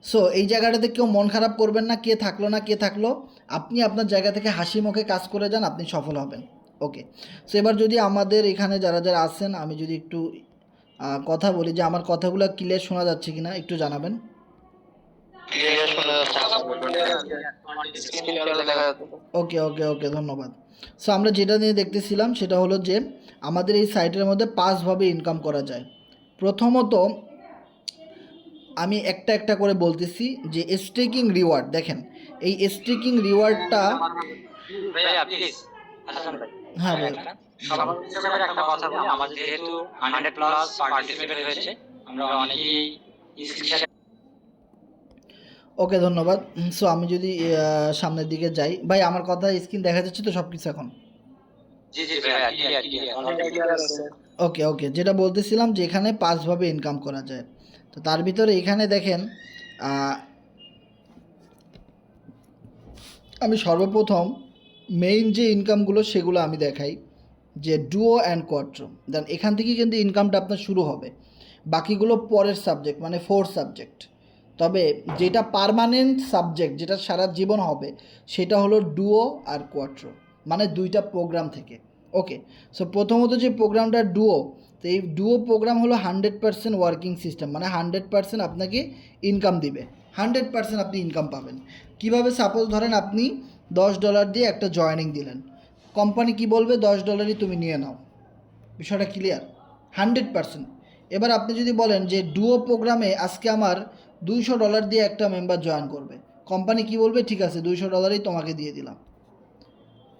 সো এই জায়গাটাতে কেউ মন খারাপ করবেন না, কে থাকলো না কে থাকলো, আপনি আপনার জায়গা থেকে হাসি মুখে কাজ করে যান, আপনি সফল হবেন। ওকে। সো এবার যদি আমাদের এখানে যারা যারা আছেন আমি যদি একটু কথা বলি যে আমার কথাগুলো ক্লিয়ার শোনা যাচ্ছে কিনা একটু জানাবেন। ওকে ওকে ওকে, ধন্যবাদ। সো আমরা যেটা নিয়ে দেখতেছিলাম সেটা হলো যে আমাদের এই সাইটের মধ্যে 5ভাবে ইনকাম করা যায়। প্রথমত আমি একটা একটা করে বলতেছি যে স্টেকিং রিওয়ার্ড। দেখেন এই স্টেকিং রিওয়ার্ডটা, হ্যাঁ ভাই, সবার একটা কথা বলি, আমাদের যেহেতু 100+ পার্টিসিপেট হয়েছে, আমরা অনেকেই ওকে ধন্যবাদ। সো আমি যদি সামনের দিকে যাই, ভাই আমার কথা স্ক্রিন দেখা যাচ্ছে তো সব কিছু এখন? জি জি ভাইয়া, ক্লিয়ার আছে। ওকে ওকে, যেটা বলতেছিলাম যে এখানে 5ভাবে ইনকাম করা যায়। তো তার ভিতরে এখানে দেখেন আমি সর্বপ্রথম মেইন যে ইনকামগুলো সেগুলো আমি দেখাই, যে ডুও অ্যান্ড কোয়াট্রো। দেন এখান থেকে কিন্তু ইনকামটা আপনার শুরু হবে, বাকিগুলো পরের সাবজেক্ট মানে ফোর্থ সাবজেক্ট। তবে যেটা পার্মানেন্ট সাবজেক্ট, যেটা সারা জীবন হবে, সেটা হলো ডুও আর কোয়াট্রো, মানে 2টা প্রোগ্রাম থেকে। ওকে। সো প্রথমত যে প্রোগ্রামটা ডুও, তো এই ডুও প্রোগ্রাম হলো 100% ওয়ার্কিং সিস্টেম, মানে 100% আপনাকে ইনকাম দিবে, 100% আপনি ইনকাম পাবেন। কিভাবে? সাপোজ ধরেন আপনি $10 দিয়ে একটা জয়েনিং দিলেন, কোম্পানি কি বলবে? $10ই তুমি নিয়ে নাও। বিষয়টা ক্লিয়ার? 100%। এবার আপনি যদি বলেন যে ডুও প্রোগ্রামে আজকে আমার $200 দিয়ে একটা মেম্বার জয়েন করবে, কোম্পানি কি বলবে? ঠিক আছে, $200ই তোমাকে দিয়ে দিলাম।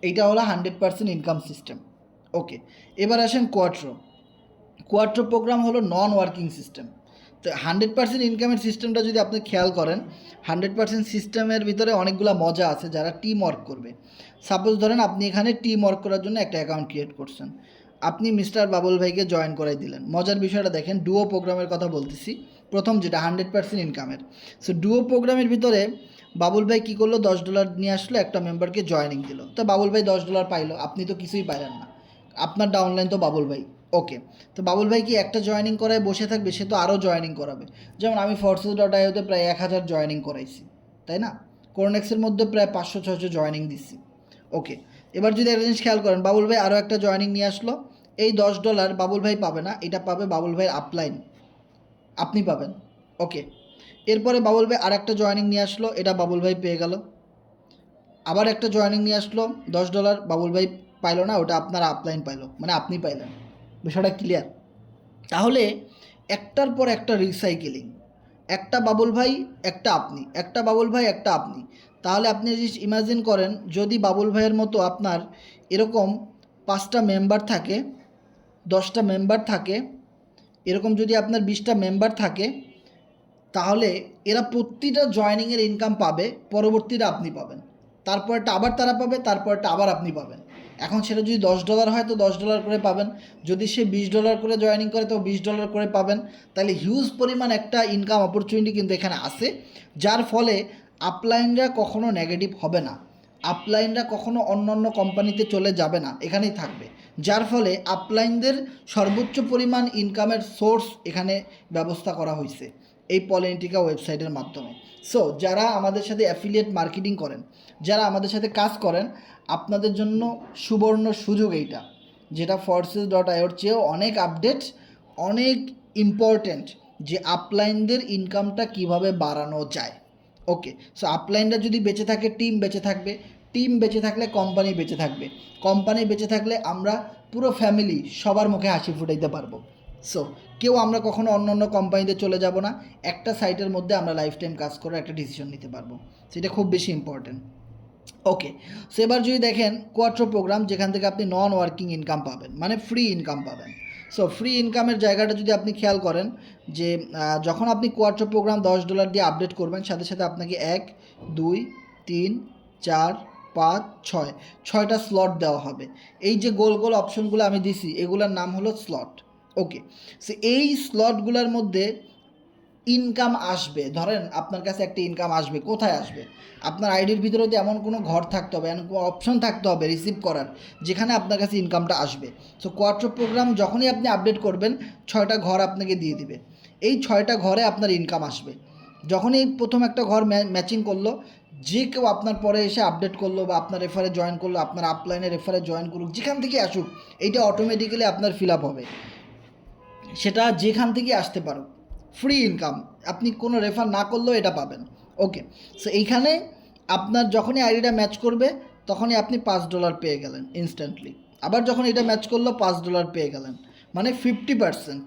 এইটা হলো 100% ইনকাম সিস্টেম। ওকে। এবার আসেন কোয়াট্রো। কোয়াট্রো প্রোগ্রাম হলো নন ওয়ার্কিং সিস্টেম। তো 100% ইনকামের সিস্টেমটা যদি আপনি খেয়াল করেন, 100% সিস্টেমের ভিতরে অনেকগুলো মজা আছে যারা টিম ওয়ার্ক করবে। সাপোজ ধরেন আপনি এখানে টিম ওয়ার্ক করার জন্য একটা অ্যাকাউন্ট ক্রিয়েট করছেন, আপনি মিস্টার বাবুল ভাইকে জয়েন করাই দিলেন। মজার বিষয়টা দেখেন, ডুও প্রোগ্রামের কথা বলতেছি, প্রথম যেটা 100% ইনকামের। সো ডুও প্রোগ্রামের ভিতরে বাবুল ভাই কী করলো? $10 নিয়ে আসলো, একটা মেম্বারকে জয়েনিং দিল। তো বাবুল ভাই $10 পাইলো, আপনি তো কিছুই পাইলেন না, আপনার ডাউনলাইন তো বাবুল ভাই। ওকে। তো বাবুল ভাই কি একটা জয়েনিং করায় বসে থাকবে? সে তো আরও জয়েনিং করাবে। যেমন আমি Forces.ioতে প্রায় 1000 জয়েনিং করাইছি, তাই না? কোরনেক্সের মধ্যে প্রায় 500-600 জয়েনিং দিচ্ছি। ওকে। এবার যদি একটা জিনিস খেয়াল করেন, বাবুল ভাই আরও একটা জয়েনিং নিয়ে আসলো, এই $10 বাবুল ভাই পাবে না, এটা পাবে বাবুল ভাইয়ের আপলাইন, আপনি পাবেন। ওকে। এরপরে বাবুল ভাই আর একটা জয়েনিং নিয়ে আসলো, এটা বাবুল ভাই পেয়ে গেল। আবার একটা জয়েনিং নিয়ে আসলো, $10 বাবুল ভাই পাইলো না, ওটা আপনার আপলাইন পাইলো, মানে আপনি পাইলেন। বিষয়টা ক্লিয়ার? তাহলে একটার পর একটা রিসাইকেলিং, একটা বাবুল ভাই একটা আপনি, একটা বাবুল ভাই একটা আপনি। তাহলে আপনি যদি ইমাজিন করেন, যদি বাবুল ভাইয়ের মতো আপনার এরকম 5টা মেম্বার থাকে, 10টা মেম্বার থাকে, এরকম যদি আপনার 20টা মেম্বার থাকে, তাহলে এরা প্রতিটা জয়েনিংয়ের ইনকাম পাবে, পরবর্তীটা আপনি পাবেন, তারপরটা আবার তারা পাবে, তারপরটা আবার আপনি পাবেন। এখন সেটা যদি $10 হয় তো $10 করে পাবেন, যদি সে $20 করে জয়েনিং করে তো $20 করে পাবেন। তাহলে হিউজ পরিমাণ একটা ইনকাম অপরচুনিটি কিন্তু এখানে আসে, যার ফলে আপলাইনরা কখনো নেগেটিভ হবে না, আপলাইনরা কখনো অন্য অন্য কোম্পানিতে চলে যাবে না, এখানেই থাকবে। যার ফলে আপলাইনদের সর্বোচ্চ পরিমাণ ইনকামের সোর্স এখানে ব্যবস্থা করা হয়েছে এই পলিটিকা ওয়েবসাইটের মাধ্যমে। সো যারা আমাদের সাথে অ্যাফিলিয়েট মার্কেটিং করেন, যারা আমাদের সাথে কাজ করেন, আপনাদের জন্য সুবর্ণ সুযোগ এইটা, যেটা Forces.ioর চেয়েও অনেক আপডেট, অনেক ইম্পর্ট্যান্ট, যে আপলাইনদের ইনকামটা কিভাবে বাড়ানো যায়। ওকে। সো আপলাইনরা যদি বেঁচে থাকে, টিম বেঁচে থাকবে, টিম বেঁচে থাকলে কোম্পানি বেঁচে থাকবে, কোম্পানি বেঁচে থাকলে আমরা পুরো ফ্যামিলি সবার মুখে হাসি ফুটাইতে পারবো। সো কেউ আমরা কখনো অন্য অন্য কোম্পানিতে চলে যাব না, একটা সাইটের মধ্যে আমরা লাইফ টাইম কাজ করে একটা ডিসিশন নিতে পারবো, সেটা খুব বেশি ইম্পর্টেন্ট। ওকে। সো এবার যদি দেখেন কোয়াট্রো প্রোগ্রাম, যেখান থেকে আপনি নন ওয়ার্কিং ইনকাম পাবেন, মানে ফ্রি ইনকাম পাবেন। সো ফ্রি ইনকামের জায়গাটা যদি আপনি খেয়াল করেন যে যখন আপনি কোয়ার্টার প্রোগ্রাম $10 দিয়ে আপডেট করবেন, সাথে সাথে আপনাকে 1 2 3 4 5 6 6টা স্লট দেওয়া হবে। এই যে গোল গোল অপশনগুলো আমি দিছি এগুলোর নাম হলো স্লট। ওকে, সো এই স্লটগুলোর মধ্যে ইনকাম আসবে। ধরেন আপনার কাছে একটা ইনকাম আসবে, কোথায় আসবে? আপনার আইডির ভিতরে তো এমন কোনো ঘর থাকতে হবে, এমন কোনো অপশন থাকতে হবে রিসিভ করার, যেখানে আপনার কাছে ইনকামটা আসবে। সো কোয়ার্টার প্রোগ্রাম যখনই আপনি আপডেট করবেন 6টা ঘর আপনাকে দিয়ে দিবে। এই 6টা ঘরে আপনার ইনকাম আসবে। যখনই প্রথম একটা ঘর ম্যাচিং করলো, যে কেউ আপনার পরে এসে আপডেট করলো বা আপনার রেফারে জয়েন করলো, আপনার আপলাইনে রেফারে জয়েন করুক, যেখান থেকে আসুক, এইটা অটোমেটিক্যালি আপনার ফিল আপ হবে। সেটা যেখান থেকে আসতে পারো, ফ্রি ইনকাম, আপনি কোনো রেফার না করলেও এটা পাবেন। ওকে, সো এইখানে আপনার যখনই আইডিটা ম্যাচ করবে তখনই আপনি $5 পেয়ে গেলেন ইনস্ট্যান্টলি। আবার যখন এটা ম্যাচ করলো $5 পেয়ে গেলেন, মানে 50%।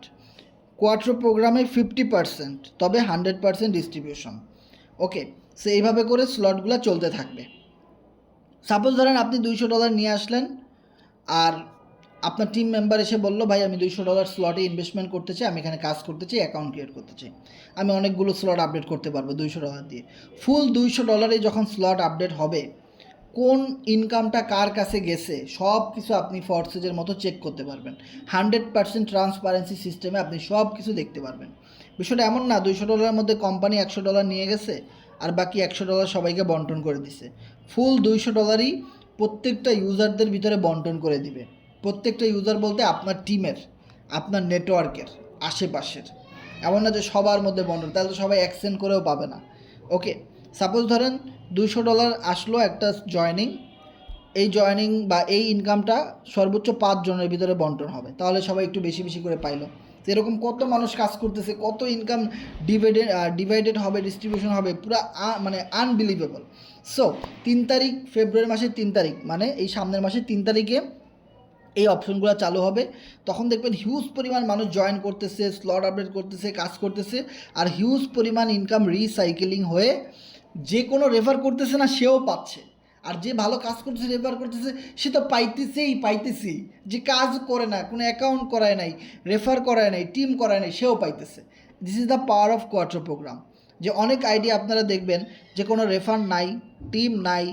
কোয়ার্টার প্রোগ্রামে 50%, তবে 100% ডিস্ট্রিবিউশন। ওকে, সো এইভাবে করে স্লটগুলো চলতে থাকবে। সাপোজ ধরেন আপনি $200 নিয়ে আসলেন, আর আপনার টিম মেম্বার এসে বললো ভাই আমি $200 স্লটে ইনভেস্টমেন্ট করতে চাই, আমি এখানে কাজ করতে চাই, অ্যাকাউন্ট ক্রিয়েট করতে চাই, আমি অনেকগুলো স্লট আপডেট করতে পারবো $200 দিয়ে। ফুল $200 যখন স্লট আপডেট হবে, কোন ইনকামটা কার কাছে গেছে সব কিছু আপনি ফরসেজের মতো চেক করতে পারবেন। 100% ট্রান্সপারেন্সি সিস্টেমে আপনি সব কিছু দেখতে পারবেন। বিষয়টা এমন না $200 মধ্যে কোম্পানি $100 নিয়ে গেছে আর বাকি $100 সবাইকে বন্টন করে দিছে। ফুল $200ই প্রত্যেকটা ইউজারদের ভিতরে বন্টন করে দিবে। প্রত্যেকটা ইউজার বলতে আপনার টিমের, আপনার নেটওয়ার্কের আশেপাশের, এমন না যে সবার মধ্যে বন্টন, তাহলে তো সবাই অ্যাকসেন্ট করেও পাবে না। ওকে, সাপোজ ধরেন $200 আসলো একটা জয়নিং, এই জয়নিং বা এই ইনকামটা সর্বোচ্চ 5 জনের ভিতরে বন্টন হবে, তাহলে সবাই একটু বেশি বেশি করে পাইলো। তো এরকম কত মানুষ কাজ করতেছে, কত ইনকাম ডিভাইডেড হবে, ডিস্ট্রিবিউশন হবে, পুরো মানে আনবিলিভেবল। সো 3 তারিখ, ফেব্রুয়ারি মাসের 3 তারিখ, মানে এই সামনের মাসের 3 তারিখে এই অপশনগুলো চালু হবে। তখন দেখবেন হিউজ পরিমাণ মানুষ জয়েন করতেছে, স্লট আপডেট করতেছে, কাজ করতেছে, আর হিউজ পরিমাণ ইনকাম রিসাইকেলিং হয়ে যে কোনো রেফার করতেছে না সেও পাচ্ছে, আর যে ভালো কাজ করতেছে রেফার করতেছে সে তো পাইতেছেই। যে কাজ করে না, কোনো অ্যাকাউন্ট করায় নাই, রেফার করায় নাই, টিম করায় নাই, সেও পাইতেছে। This is the power of quarter program. যে অনেক আইডিয়া আপনারা দেখবেন যে কোনো রেফার নাই, টিম নাই,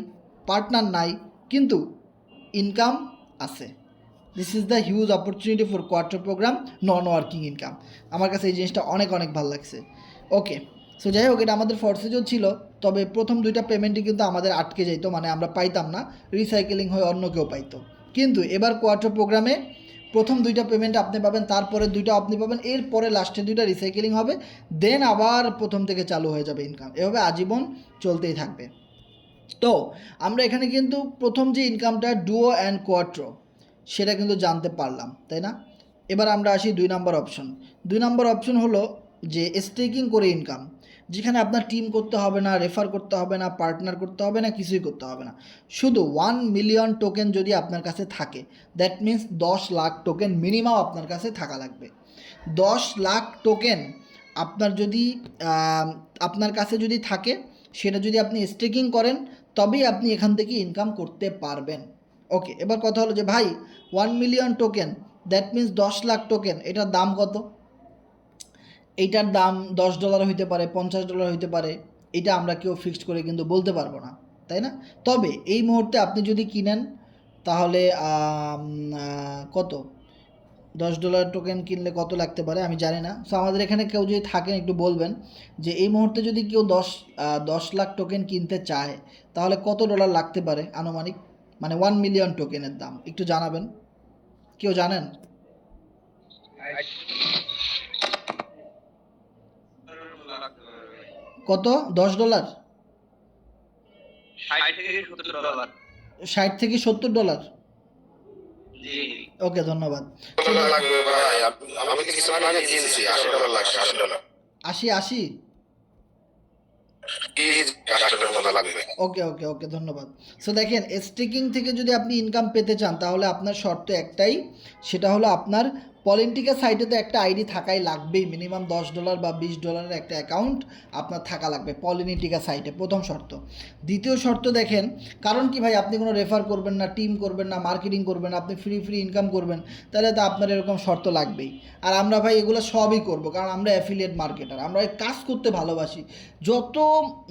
পার্টনার নাই, কিন্তু ইনকাম আছে। This is the huge opportunity for quarter program non working income. আমার কাছে এই জিনিসটা অনেক ভালো লাগছে। ওকে, সো যাই হোক, এটা আমাদের ফরসেজও ছিল, তবে প্রথম 2টা পেমেন্টই কিন্তু আমাদের আটকে যেত, মানে আমরা পাইতাম না, রিসাইকেলিং হয়ে অন্য কেউ পাইতো। কিন্তু এবার কোয়ার্টার প্রোগ্রামে প্রথম 2টা পেমেন্ট আপনি পাবেন, তারপরে 2টা আপনি পাবেন, এরপরে লাস্টে 2টা রিসাইকেলিং হবে, দেন আবার প্রথম থেকে চালু হয়ে যাবে ইনকাম। এভাবে আজীবন চলতেই থাকবে। তো আমরা এখানে কিন্তু প্রথম যে ইনকামটা ডুও অ্যান্ড কোয়াট্রো, সেটা কিন্তু জানতে পারলাম, তাই না? এবার আমরা আসি 2 নম্বর অপশন। 2 নম্বর অপশন হলো যে স্টেকিং করে ইনকাম, যেখানে আপনার টিম করতে হবে না, রেফার করতে হবে না, পার্টনার করতে হবে না, কিছুই করতে হবে না। শুধু 1 মিলিয়ন টোকেন যদি আপনার কাছে থাকে, that means 10 lakh token minimum আপনার কাছে থাকা লাগবে। 10 লাখ টোকেন আপনার যদি আপনার কাছে যদি থাকে, সেটা যদি আপনি স্টেকিং করেন, তবেই আপনি এখান থেকে ইনকাম করতে পারবেন। ওকে, এবার কথা হলো যে ভাই 1 million token, that means 10 lakh token, এটার দাম কত? এইটার দাম $10 হইতে পারে, $50 হইতে পারে, এটা আমরা কেউ ফিক্সড করে কিন্তু বলতে পারবো না, তাই না? তবে এই মুহূর্তে আপনি যদি কিনেন তাহলে কত, $10 টোকেন কিনলে কত লাগতে পারে আমি জানি না। সো আমাদের এখানে কেউ যদি থাকেন একটু বলবেন যে এই মুহূর্তে যদি কেউ 10 লাখ টোকেন কিনতে চায় তাহলে কত ডলার লাগতে পারে আনুমানিক, মানে 1 মিলিয়ন টোকেনের দাম একটু জানাবেন। কেউ জানেন? কত? $10? $60 থেকে $70? ওকে, ধন্যবাদ। 80? ওকে, ধন্যবাদ। সো দেখেন, স্টেকিং থেকে যদি আপনি ইনকাম পেতে চান তাহলে আপনার শর্ত একটাই, সেটা হলো আপনার পলিন্টিকা সাইটে তো একটা আইডি থাকাই লাগবেই, মিনিমাম $10 বা $20 একটা অ্যাকাউন্ট আপনার থাকা লাগবে পলিনিটিকা সাইটে, প্রথম শর্ত। দ্বিতীয় শর্ত দেখেন, কারণ কি ভাই, আপনি কোনো রেফার করবেন না, টিম করবেন না, মার্কেটিং করবেন না, আপনি ফ্রি ইনকাম করবেন, তাহলে তো আপনার এরকম শর্ত লাগবেই। আর আমরা ভাই এগুলো সবই করব, কারণ আমরা অ্যাফিলিয়েট মার্কেটার, আমরা কাজ করতে ভালোবাসি। যত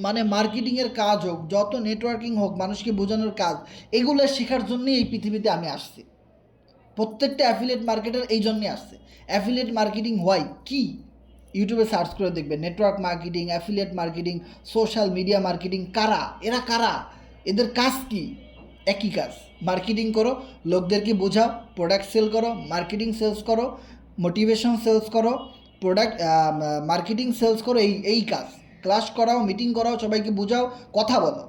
মানে মার্কেটিংয়ের কাজ হোক, যত নেটওয়ার্কিং হোক, মানুষকে বোঝানোর কাজ, এগুলো শেখার জন্যই এই পৃথিবীতে আমি আসছি। প্রত্যেকটা অ্যাফিলিয়েট মার্কেটার এই জন্যই আসছে। অ্যাফিলিয়েট মার্কেটিং হয় কি, ইউটিউবে সার্চ করে দেখবেন, network marketing, affiliate marketing, social media marketing, কারা এরা, কারা এদের কাজ কি? একই কাজ, মার্কেটিং করো, লোকদেরকে বোঝাও, প্রোডাক্ট সেল করো, মার্কেটিং সেলস করো, মোটিভেশন সেলস করো, প্রোডাক্ট মার্কেটিং সেলস করো, এই কাজ। ক্লাস করাও, মিটিং করাও, সবাইকে বোঝাও, কথা বলো।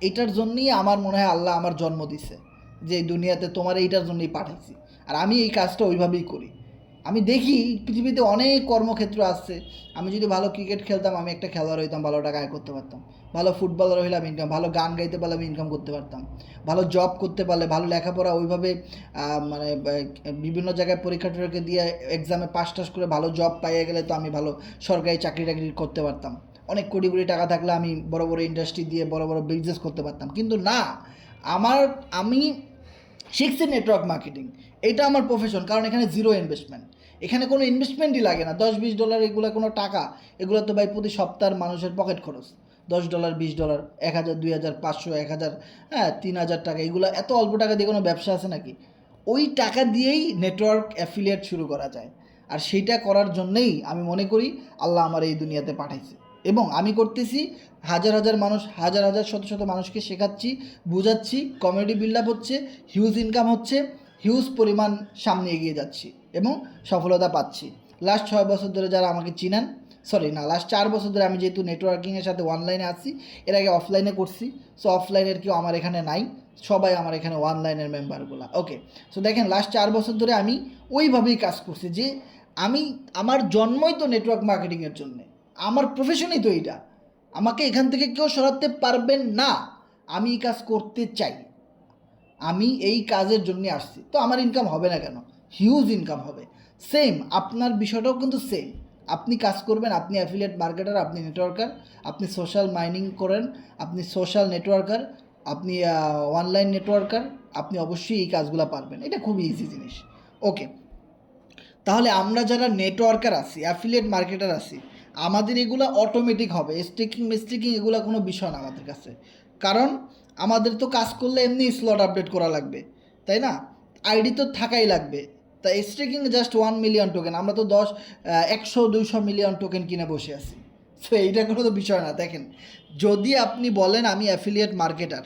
এটার জন্যই আমার মনে হয় আল্লাহ আমার জন্ম দিছে, যে এই দুনিয়াতে তোমার এইটার জন্যই পাঠাইছি। আর আমি এই কাজটা ওইভাবেই করি। আমি দেখি পৃথিবীতে অনেক কর্মক্ষেত্র আসছে। আমি যদি ভালো ক্রিকেট খেলতাম, আমি একটা খেলোয়াড় হইতাম, ভালো টাকা আয় করতে পারতাম। ভালো ফুটবলার হইলাম, ইনকাম, ভালো গান গাইতে পারলে আমি ইনকাম করতে পারতাম। ভালো জব করতে পারলে, ভালো লেখাপড়া ওইভাবে মানে বিভিন্ন জায়গায় পরীক্ষা টরীক্ষা দিয়ে এক্সামে পাস টাস করে ভালো জব পাইয়ে গেলে তো আমি ভালো সরকারি চাকরি টাকরি করতে পারতাম। অনেক কোটি কোটি টাকা থাকলে আমি বড় বড় ইন্ডাস্ট্রি দিয়ে বড় বড় বিজনেস করতে পারতাম। কিন্তু না, আমি শিখছি নেটওয়ার্ক মার্কেটিং, এটা আমার প্রফেশন। কারণ এখানে জিরো ইনভেস্টমেন্ট, এখানে কোনো ইনভেস্টমেন্টই লাগে না। $10-20 এগুলো কোনো টাকা, এগুলো তো ভাই প্রতি সপ্তাহের মানুষের পকেট খরচ। $10, $20, 1000, 2000, 500, 1000, হ্যাঁ 3000 টাকা, এগুলো এত অল্প টাকা দিয়ে কোনো ব্যবসা আছে নাকি? ওই টাকা দিয়েই নেটওয়ার্ক অ্যাফিলিয়েট শুরু করা যায়। আর সেইটা করার জন্যেই আমি মনে করি আল্লাহ আমার এই দুনিয়াতে পাঠাইছে, এবং আমি করতেছি। হাজার হাজার মানুষ, হাজার হাজার শত শত মানুষকে শেখাচ্ছি, বোঝাচ্ছি, কমিউনিটি বিল্ড আপ হচ্ছে, হিউজ ইনকাম হচ্ছে, হিউজ পরিমাণ সামনে এগিয়ে যাচ্ছি এবং সফলতা পাচ্ছি। লাস্ট 6 বছর ধরে যারা আমাকে চিনেন, লাস্ট 4 বছর ধরে আমি যেহেতু নেটওয়ার্কিংয়ের সাথে অনলাইনে আছি, এর আগে অফলাইনে করছি। সো অফলাইনের কেউ আমার এখানে নাই, সবাই আমার এখানে অনলাইনের মেম্বারগুলো। ওকে, সো দেখেন লাস্ট 4 বছর ধরে আমি ওইভাবেই কাজ করছি, যে আমার জন্মই তো নেটওয়ার্ক মার্কেটিংয়ের জন্যে, আমার প্রফেশনই তো এইটা। আমাকে এখান থেকে কেউ সরাতে পারবেন না। আমি এই কাজ করতে চাই, আমি এই কাজের জন্য আসছি। তো আমার ইনকাম হবে না কেন? হিউজ ইনকাম হবে। সেম আপনার বিষয়টাও কিন্তু সেম। আপনি কাজ করবেন, আপনি অ্যাফিলিয়েট মার্কেটার, আপনি নেটওয়ার্কার, আপনি সোশ্যাল মাইনিং করেন, আপনি সোশ্যাল নেটওয়ার্কার, আপনি অনলাইন নেটওয়ার্কার, আপনি অবশ্যই এই কাজগুলো পারবেন। এটা খুবই ইজি জিনিস। ওকে, তাহলে আমরা যারা নেটওয়ার্কার আছি, অ্যাফিলিয়েট মার্কেটার আছি, আমাদের এগুলো অটোমেটিক হবে। স্টেকিং এগুলো কোনো বিষয় না আমাদের কাছে। কারণ আমাদের তো কাজ করলে এমনি স্লট আপডেট করা লাগবে, তাই না? আইডি তো থাকাই লাগবে। তাই স্টেকিং জাস্ট 1 মিলিয়ন টোকেন, আমরা তো 100-200 মিলিয়ন টোকেন কিনে বসে আছি। সো এইটা কোনো তো বিষয় না। দেখেন, যদি আপনি বলেন আমি অ্যাফিলিয়েট মার্কেটার,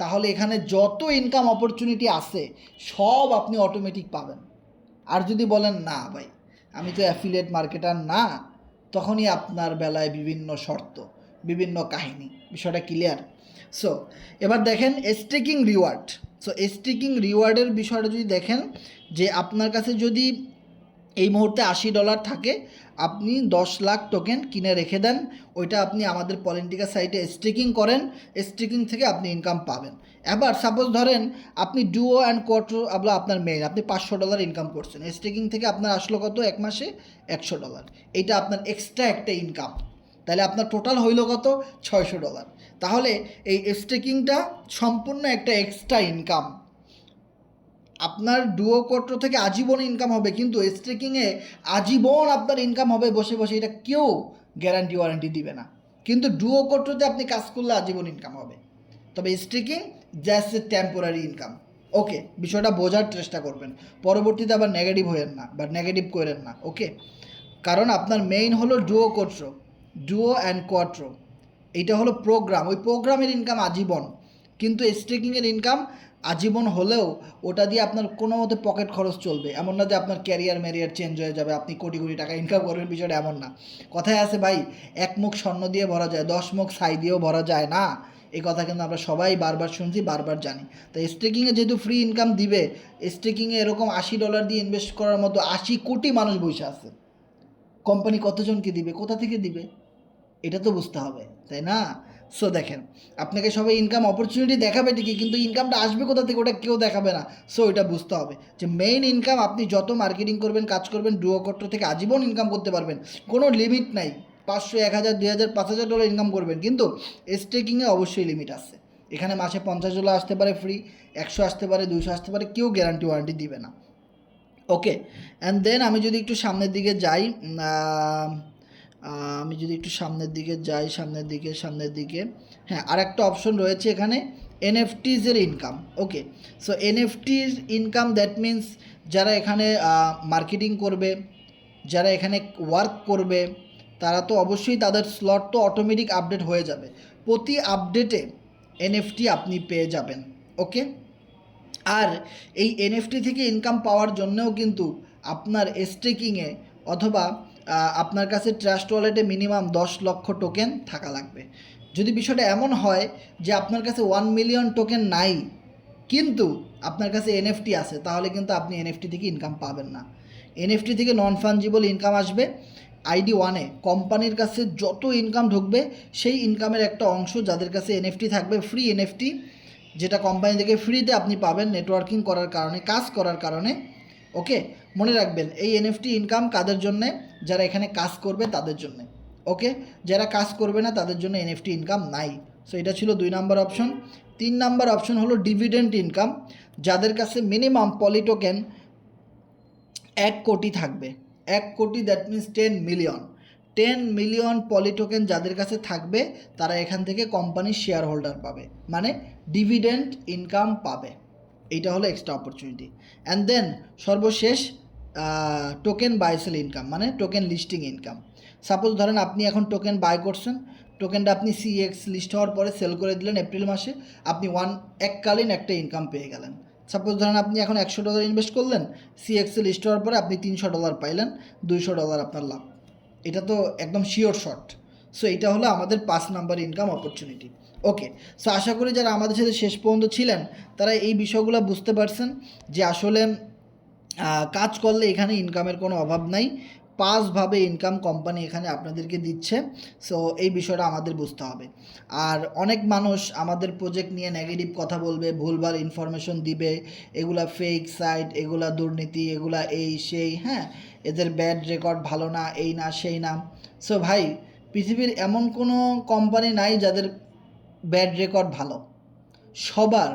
তাহলে এখানে যত ইনকাম অপরচুনিটি আছে সব আপনি অটোমেটিক পাবেন। আর যদি বলেন না ভাই আমি তো অ্যাফিলিয়েট মার্কেটার না, তখনই আপনার বেলায় বিভিন্ন শর্ত, বিভিন্ন কাহিনী। বিষয়টা ক্লিয়ার? সো এবার দেখেন স্টেকিং রিওয়ার্ড। সো স্টেকিং রিওয়ার্ডের বিষয়টা যদি দেখেন, যে আপনার কাছে যদি এই মুহূর্তে $80 থাকে, আপনি 10 লাখ টোকেন কিনে রেখে দেন, ওইটা আপনি আমাদের পলিন্টিকা সাইটে স্টেকিং করেন, স্টেকিং থেকে আপনি ইনকাম পাবেন। এবার সাপোজ ধরেন আপনি ডুও অ্যান্ড কোয়াট্রো আপনার মেইন, আপনি $500 ইনকাম করছেন, স্টেকিং থেকে আপনার আসলো কত এক মাসে? $100। এইটা আপনার এক্সট্রা একটা ইনকাম। তাহলে আপনার টোটাল হইল কত? $600। তাহলে এই স্টেকিংটা সম্পূর্ণ একটা এক্সট্রা ইনকাম। আপনার ডুও কোয়াট্রো থেকে আজীবন ইনকাম হবে, কিন্তু স্টেকিংয়ে আজীবন আপনার ইনকাম হবে বসে বসে, এটা কেউ গ্যারান্টি ওয়ারেন্টি দিবে না। কিন্তু ডুও কোয়াট্রোতে আপনি কাজ করলে আজীবন ইনকাম হবে, তবে staking just a temporary income. Okay, বিষয়টা বোঝার চেষ্টা করবেন, পরবর্তীতে আবার নেগেটিভ হয়েন না বা নেগেটিভ করেন না। ওকে, কারণ আপনার মেইন হলো ডুও অ্যান্ড কোয়াট্রো, এইটা হলো প্রোগ্রাম, ওই প্রোগ্রামের ইনকাম আজীবন। কিন্তু স্টেকিংয়ের ইনকাম আজীবন হলেও ওটা দিয়ে আপনার কোনো মতে পকেট খরচ চলবে, এমন না যে আপনার ক্যারিয়ার চেঞ্জ হয়ে যাবে, আপনি কোটি কোটি টাকা ইনকাম করবেন, বিষয়টা এমন না। কথায় আছে ভাই, 1 মুখ স্বর্ণ দিয়ে ভরা যায়, 10 মুখ ছাই দিয়েও ভরা যায় না। এই কথা কিন্তু আমরা সবাই বারবার শুনছি, বারবার জানি। তাই স্টেকিংয়ে যেহেতু ফ্রি ইনকাম দিবে, স্টেকিংয়ে এরকম $80 দিয়ে ইনভেস্ট করার মতো 80 কোটি মানুষ বসে আছে। কোম্পানি কতজনকে দিবে, কোথা থেকে দিবে, এটা তো বুঝতে হবে, তাই না? সো দেখেন, আপনাকে সবাই ইনকাম অপরচুনিটি দেখাবে ঠিকই, কিন্তু ইনকামটা আসবে কোথা থেকে ওটা কেউ দেখাবে না। সো এটা বুঝতে হবে যে মেইন ইনকাম, আপনি যত মার্কেটিং করবেন, কাজ করবেন, ডুওকট্র থেকে আজীবন ইনকাম করতে পারবেন, কোনো লিমিট নাই। 500, 1000, 2000, $5000 ইনকাম করবেন, কিন্তু স্টেকিংয়ে অবশ্যই লিমিট আছে। এখানে মাসে $50 আসতে পারে ফ্রি, 100 আসতে পারে, 200 আসতে পারে, কেউ গ্যারান্টি ওয়ারেন্টি দিবে না। ওকে, অ্যান্ড দেন আমি যদি একটু সামনের দিকে যাই, আমি যদি একটু সামনের দিকে, হ্যাঁ, আরেকটা অপশন রয়েছে এখানে, এনএফটিজের ইনকাম। ওকে, সো এনএফটির ইনকাম, দ্যাট মিন্স যারা এখানে মার্কেটিং করবে, যারা এখানে ওয়ার্ক করবে, তারা তো অবশ্যই তাদের স্লট তো অটোমেটিক আপডেট হয়ে যাবে। প্রতি আপডেটে এনএফটি আপনি পেয়ে যাবেন। ওকে, আর এই এনএফটি থেকে ইনকাম পাওয়ার জন্যও কিন্তু আপনার স্টেকিংয়ে অথবা আপনার কাছে ট্রাস্ট ওয়ালেটে মিনিমাম 10 লক্ষ টোকেন থাকা লাগবে। যদি বিষয়টা এমন হয় যে আপনার কাছে 1 মিলিয়ন টোকেন নাই, কিন্তু আপনার কাছে এনএফটি আছে, তাহলে কিন্তু আপনি এনএফটি থেকে ইনকাম পাবেন না। এনএফটি থেকে নন ফাঞ্জিবল ইনকাম আসবে। আইডি ওয়ানে কোম্পানির কাছে যত ইনকাম ঢুকবে, সেই ইনকামের একটা অংশ যাদের কাছে এনএফটি থাকবে, ফ্রি এনএফটি, যেটা কোম্পানি থেকে ফ্রিতে আপনি পাবেন নেটওয়ার্কিং করার কারণে, কাজ করার কারণে। ওকে, মনে রাখবেন এই এনএফটি ইনকাম কাদের জন্যে? যারা এখানে কাজ করবে তাদের জন্যে। ওকে, যারা কাজ করবে না তাদের জন্য এনএফটি ইনকাম নাই। সো এটা ছিল 2 নাম্বার অপশন। 3 নাম্বার অপশন হলো ডিভিডেন্ড ইনকাম, যাদের কাছে মিনিমাম পলি টোকেন 1 কোটি থাকবে। 1 crore, that means 10 million. 10 million poly token যাদের কাছে থাকবে, তারা এখান থেকে কোম্পানির শেয়ার হোল্ডার পাবে, মানে ডিভিডেন্ড ইনকাম পাবে। এইটা হলো এক্সট্রা অপরচুনিটি। অ্যান্ড দেন সর্বশেষ টোকেন বাই সেল ইনকাম, মানে টোকেন লিস্টিং ইনকাম। সাপোজ ধরেন আপনি এখন টোকেন বাই করছেন, টোকেনটা আপনি সিএক্স লিস্ট হওয়ার পরে সেল করে দিলেন এপ্রিল মাসে, আপনি এককালীন একটা ইনকাম পেয়ে গেলেন। সাপোজ ধরেন আপনি এখন $100 ইনভেস্ট করলেন, সিএক্সে লিস্ট হওয়ার পরে আপনি $300 পাইলেন, $200 আপনার লাভ। এটা তো একদম শিওর শর্ট। সো এটা হলো আমাদের 5 নাম্বার ইনকাম অপরচুনিটি। ওকে, সো আশা করি যারা আমাদের সাথে শেষ পর্যন্ত ছিলেন তারা এই বিষয়গুলো বুঝতে পারছেন যে আসলে কাজ করলে এখানে ইনকামের কোনো অভাব নাই। 5 ভাবে ইনকাম কোম্পানি এখানে আপনাদেরকে দিচ্ছে। সো এই বিষয়টা আমাদের বুঝতে হবে। আর অনেক মানুষ আমাদের প্রজেক্ট নিয়ে নেগেটিভ কথা বলবে, ভুলভাল ইনফরমেশন দিবে, এগুলা ফেক সাইট, এগুলা দুর্নীতি, এগুলা এই সেই, হ্যাঁ, এদের ব্যাড রেকর্ড, ভালো না, এই না সেই না। সো ভাই, পৃথিবীর এমন কোনো কোম্পানি নাই যাদের ব্যাড রেকর্ড ভালো। সবার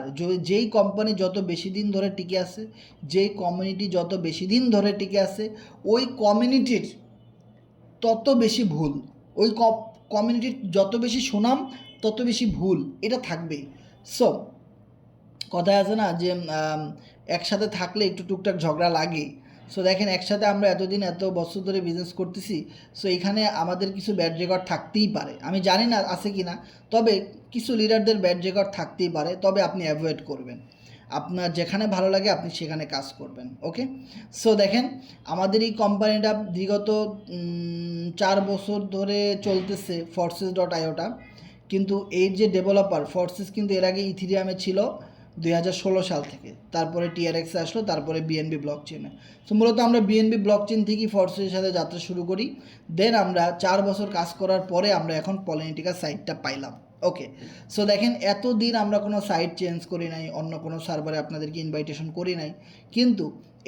যেই কোম্পানি যত বেশি দিন ধরে টিকে আছে, যেই কমিউনিটি যত বেশি দিন ধরে টিকে আছে, ওই কমিউনিটির তত বেশি ভুল। ওই কমিউনিটির যত বেশি সুনাম, তত বেশি ভুল, এটা থাকবেই। সো কথায় আছে না যে একসাথে থাকলে একটু টুকটাক ঝগড়া লাগেই। সো দেখেন, একসাথে আমরা এতদিন এত বছর ধরে বিজনেস করতেছি, সো এখানে আমাদের কিছু ব্যাড রেকর্ড থাকতেই পারে। আমি জানি না আছে কি না, তবে কিছু লিডারদের ব্যাড রেকর্ড থাকতেই পারে, তবে আপনি অ্যাভয়েড করবেন। আপনার যেখানে ভালো লাগে আপনি সেখানে কাজ করবেন। ওকে, সো দেখেন, আমাদের এই কোম্পানিটা বিগত 4 বছর ধরে চলতেছে, Forces.ioটা। কিন্তু এর যে ডেভেলপার ফোর্সেস, কিন্তু এর আগে ইথিরিয়ামে ছিল 2016 সাল থেকে, তারপরে টিআরএক্সে আসলো, তারপরে বিএনবি ব্লক চেনে। সো মূলত আমরা বিএনবি ব্লক চেন থেকেই ফোর্সেসের সাথে যাত্রা শুরু করি। দেন আমরা 4 বছর কাজ করার পরে আমরা এখন পলিনিটিকা সাইটটা পাইলাম। ওকে, সো দেখেন, এতদিন আমরা কোনো সাইট চেঞ্জ করি নাই, অন্য কোনো সার্ভারে আপনাদেরকে ইনভাইটেশন করি নাই, কিন্তু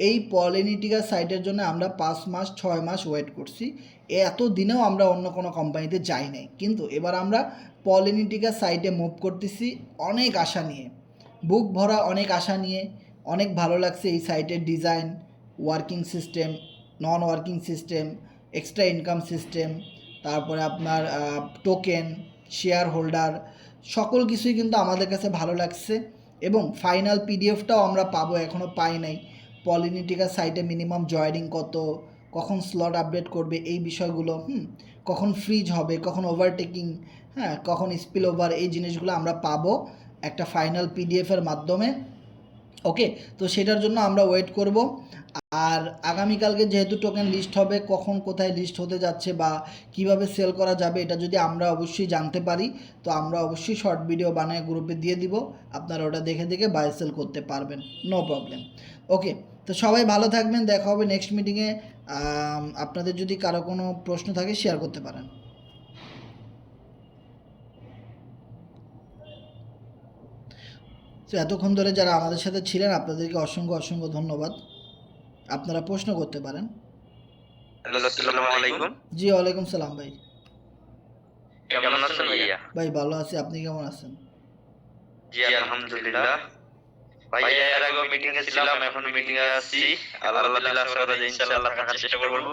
এই পলিনিটিকা সাইটের জন্য আমরা 5 মাস 6 মাস ওয়েট করছি। এত দিনেও আমরা অন্য কোনো কোম্পানিতে যাই নাই, কিন্তু এবার আমরা পলিনিটিকা সাইটে মুভ করতেছি অনেক আশা নিয়ে, বুক ভরা অনেক আশা নিয়ে। অনেক ভালো লাগছে এই সাইটের ডিজাইন, ওয়ার্কিং সিস্টেম, নন working system, extra income system, তারপরে আপনার টোকেন, শেয়ার হোল্ডার, সকল কিছুই কিন্তু আমাদের কাছে ভালো লাগছে। এবং ফাইনাল পিডিএফটাও আমরা পাবো, এখনও পাই নাই। পলিনিটিকা সাইটে মিনিমাম জয়েনিং কত, কখন স্লট আপডেট করবে, এই বিষয়গুলো, কখন ফ্রিজ হবে, কখন ওভারটেকিং, হ্যাঁ, কখন স্পিল ওভার, এই জিনিসগুলো আমরা পাবো একটা ফাইনাল পিডিএফের মাধ্যমে। ওকে, তো সেটার জন্য আমরা ওয়েট করব। আর আগামীকালকে যেহেতু টোকেন লিস্ট হবে, কখন কোথায় লিস্ট হতে যাচ্ছে বা কিভাবে সেল করা যাবে, এটা যদি আমরা অবশ্যই জানতে পারি, তো আমরা অবশ্যই শর্ট ভিডিও বানিয়ে গ্রুপে দিয়ে দিব। আপনারা ওটা দেখে দেখে বাই সেল করতে পারবেন, নো প্রবলেম। ওকে, তো সবাই ভালো থাকবেন, দেখা হবে নেক্সট মিটিংয়ে। আপনাদের যদি কারো কোনো প্রশ্ন থাকে শেয়ার করতে পারেন। তো এতক্ষণ ধরে যারা আমাদের সাথে ছিলেন আপনাদেরকে অসংখ্য অসংখ্য ধন্যবাদ। আপনারা প্রশ্ন করতে পারেন। হ্যালো, আসসালামু আলাইকুম। জি ওয়ালাইকুম সালাম ভাই। কেমন আছেন ভাইয়া? ভাই ভালো আছি, আপনি কেমন আছেন? জি আলহামদুলিল্লাহ। ভাইয়া এর আগে মিটিং এ ছিলাম, এখন মিটিং এ আছি। আল্লাহ দিলে আশা করা যায় ইনশাআল্লাহ থাকার চেষ্টা করব।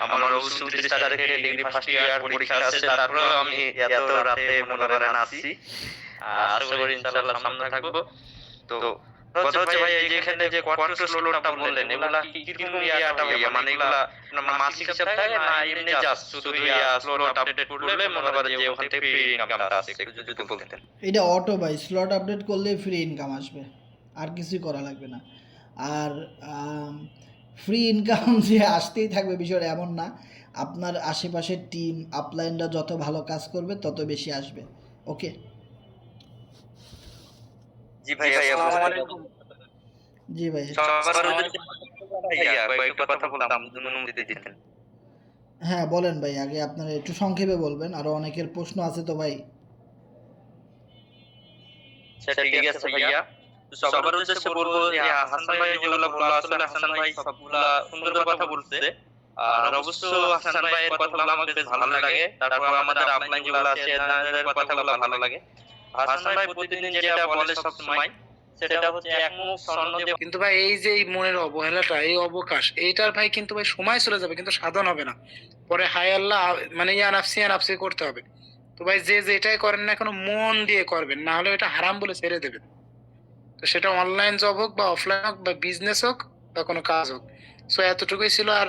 আমার 29 তারিখে ডিগ্রি ফার্স্ট ইয়ার পরীক্ষা আছে, তারপরেও আমি এত রাতে মনে করেন আছি। আশা করি ইনশাআল্লাহ সামনে থাকবো। তো কথা হচ্ছে ভাই, এই যে এখানে যে কোয়ার্টার স্লটটা বললেন, এগুলা কি কিরকম ইয়াটা ভাইয়া? মানে এগুলা মাসিক হিসাব থাকে না এমনি জাস্ট শুধু স্লট আপডেট করলে মনে করেন যে ওখান থেকে ফ্রি ইনকামটা আছে, একটু যদি বলতেন। এটা অটো ভাই, স্লট আপডেট করলেই ফ্রি ইনকাম আসবে, আর কিছুই করা লাগবে না। আর ফ্রি ইনকাম যে আসতেই থাকবে বিষয়টা এমন না। আপনার আশেপাশের টিম আপলাইনরা যত ভালো কাজ করবে তত বেশি আসবে। ওকে জি ভাইয়া, আসসালামু আলাইকুম। জি ভাই। সবার উদ্দেশ্যে ভাইয়া কয়েকটা কথা বলতাম, যদি অনুমতি দিতেন। হ্যাঁ বলেন ভাই, আগে আপনারা একটু সংক্ষেপে বলবেন, আরও অনেকের প্রশ্ন আছে তো ভাই। সেটা ঠিক আছে ভাইয়া। সবার উদ্দেশ্যে বলবো যে হাসান ভাই যেগুলো বললো, আসলে হাসান ভাই সবগুলা সুন্দর কথা বলছে। আর অবশ্য হাসান ভাইয়ের কথাগুলো আমাকে বেশ ভালো লাগে। তারপর আমাদের আপলাইন যেগুলো আছে তাদের কথাগুলো ভালো লাগে। হাসান ভাই প্রতিদিন যেটা বলে সবসময়, সেটা হচ্ছে এক মুখ স্বর্ণ দিয়ে। কিন্তু ভাই এই যে এই মনের অবহেলাটা, এই অবকাশ, এইটার ভাই কিন্তু ভাই সময় চলে যাবে, কিন্তু সাধন হবে না। পরে হায় আল্লাহ মানে ইয়া নাফসি করতে হবে। তো ভাই যে যেটাই করেন না কেন মন দিয়ে করবেন, না হলে এটা হারাম বলে ছেড়ে দেবেন। তো সেটা অনলাইন জব হোক বা অফলাইন হোক বা বিজনেস হোক বা কোনো কাজ হোক। সো এতটুকুই ছিল। আর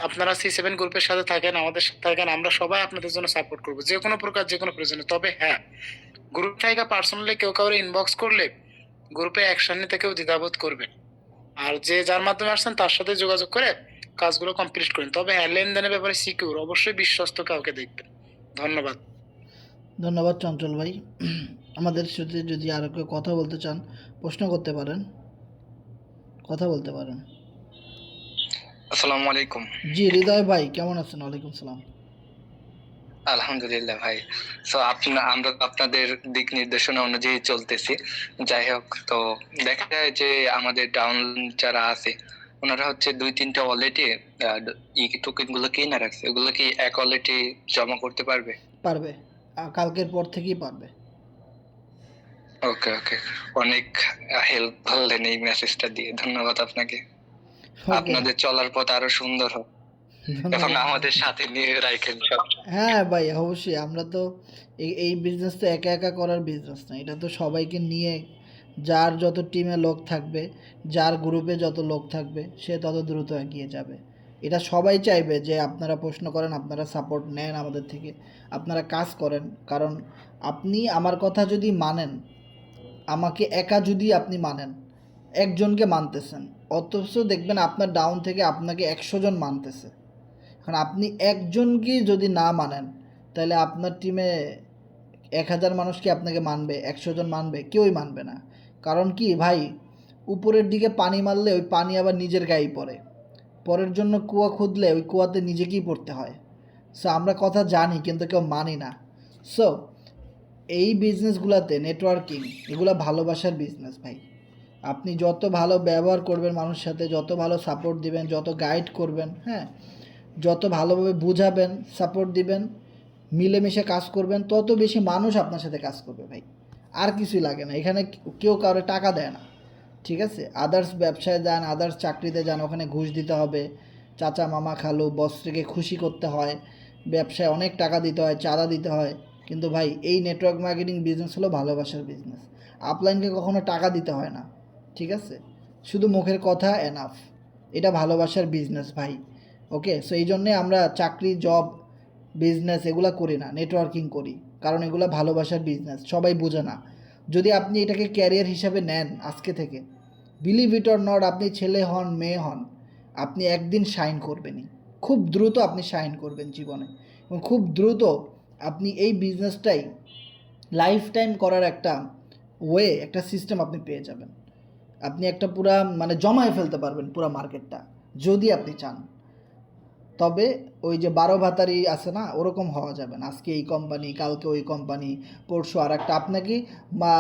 আপনারা C7 গ্রুপের সাথে থাকেন, আমাদের সাথে থাকেন, আমরা সবাই আপনাদের জন্য সাপোর্ট করবো যে কোনো প্রকার যে কোনো প্রয়োজনে। তবে হ্যাঁ, গ্রুপ থেকে পার্সোনালি কেউ কাউরে ইনবক্স করলে গ্রুপে অ্যাকশন নিতে কেউ দ্বিধাবোধ করবেন। আর যে যার মাধ্যমে আসছেন তার সাথে যোগাযোগ করে কাজগুলো কমপ্লিট করেন। তবে হ্যাঁ, লেনদেনের ব্যাপারে সিকিউর, অবশ্যই বিশ্বস্ত কাউকে দেখবেন। ধন্যবাদ। ধন্যবাদ চঞ্চল ভাই। আমাদের সাথে যদি আরও কেউ কথা বলতে চান প্রশ্ন করতে পারেন, কথা বলতে পারেন। আসসালামু আলাইকুম। জি হৃদয় ভাই কেমন আছেন? ওয়ালাইকুম সালাম। আলহামদুলিল্লাহ ভাই। সো আমরা তো আপনাদের দিক নির্দেশনা অনুযায়ী চলতেছি। যাই হোক, তো দেখা যায় যে আমাদের ডাউন যারা আছে ওনারা হচ্ছে 2-3টা ওয়ালেটে টোকেন গুলো কিনে রাখছে, ওগুলো কি এক ওয়ালেটে জমা করতে পারবে? পারবে, কালকের পর থেকেই পারবে। ওকে ওকে, অনেক হেল্প করলেন এই মেসেজটা দিয়ে, ধন্যবাদ আপনাকে। আপনাদের চলার পথ আরো সুন্দর হোক এবং আমাদের সাথে নিয়ে রাখেন সব। হ্যাঁ ভাই অবশ্যই, আমরা তো এই বিজনেস তো একা একা করার বিজনেস না, এটা তো সবাইকে নিয়ে, যার যত টিমে লোক থাকবে, যার গ্রুপে যত লোক থাকবে সে তত দ্রুত এগিয়ে যাবে। এটা সবাই চাইবে যে আপনারা প্রশ্ন করেন, আপনারা সাপোর্ট নেন আমাদের থেকে, আপনারা কাজ করেন। কারণ আপনি আমার কথা যদি মানেন, আমাকে একা যদি আপনি মানেন, একজনকে মানতেছেন, অথচ দেখবেন আপনার ডাউন থেকে আপনাকে 100 জন মানতেছে। এখন আপনি একজনকে যদি না মানেন, তাহলে আপনার টিমে 1000 মানুষ কি আপনাকে মানবে? 100 জন মানবে? কেউই মানবে না। কারণ কি ভাই, উপরের দিকে পানি মারলে ওই পানি আবার নিজের গায়েই পড়ে, পরের জন্য কুয়া খুঁদলে ওই কুয়াতে নিজেকেই পড়তে হয়। সো আমরা কথা জানি কিন্তু কেউ মানি না। সো এই বিজনেসগুলোতে নেটওয়ার্কিং, এগুলো ভালোবাসার বিজনেস ভাই। আপনি যত ভালো ব্যবহার করবেন মানুষের সাথে, যত ভালো সাপোর্ট দিবেন, যত গাইড করবেন, হ্যাঁ, যত ভালোভাবে বুঝাবেন, সাপোর্ট দিবেন, মিলেমিশে কাজ করবেন, তত বেশি মানুষ আপনার সাথে কাজ করবে ভাই। আর কিছুই লাগে না, এখানে কেউ কারো টাকা দেয় না, ঠিক আছে? আদার্স ব্যবসায় যান, আদার্স চাকরিতে যান, ওখানে ঘুষ দিতে হবে, চাচা মামা খালু বসকে খুশি করতে হয়, ব্যবসায় অনেক টাকা দিতে হয়, চাঁদা দিতে হয়। কিন্তু ভাই এই নেটওয়ার্ক মার্কেটিং বিজনেস হলো ভালোবাসার বিজনেস। আপলাইনকে কখনো টাকা দিতে হয় না, ঠিক আছে? শুধু মুখের কথা এনাফ, এটা ভালোবাসার বিজনেস ভাই। ওকে, সো এই জন্যে আমরা চাকরি, জব, বিজনেস এগুলো করি না, নেটওয়ার্কিং করি, কারণ এগুলো ভালোবাসার বিজনেস, সবাই বোঝে না। যদি আপনি এটাকে ক্যারিয়ার হিসাবে নেন আজকে থেকে, বিলিভ ইট অর নট, আপনি ছেলে হন মেয়ে হন, আপনি একদিন শাইন করবেনই। খুব দ্রুত আপনি শাইন করবেন জীবনে, এবং খুব দ্রুত আপনি এই বিজনেসটাই লাইফ টাইম করার একটা ওয়ে, একটা সিস্টেম আপনি পেয়ে যাবেন। আপনি একটা পুরা মানে জমায়ে ফেলতে পারবেন পুরা মার্কেটটা, যদি আপনি চান। তবে ওই যে 12 ভাতারি আছে না, ওরকম হওয়া যাবে না। আজকে এই কোম্পানি, কালকে ওই কোম্পানি, পরশু আর একটা। আপনাকে বা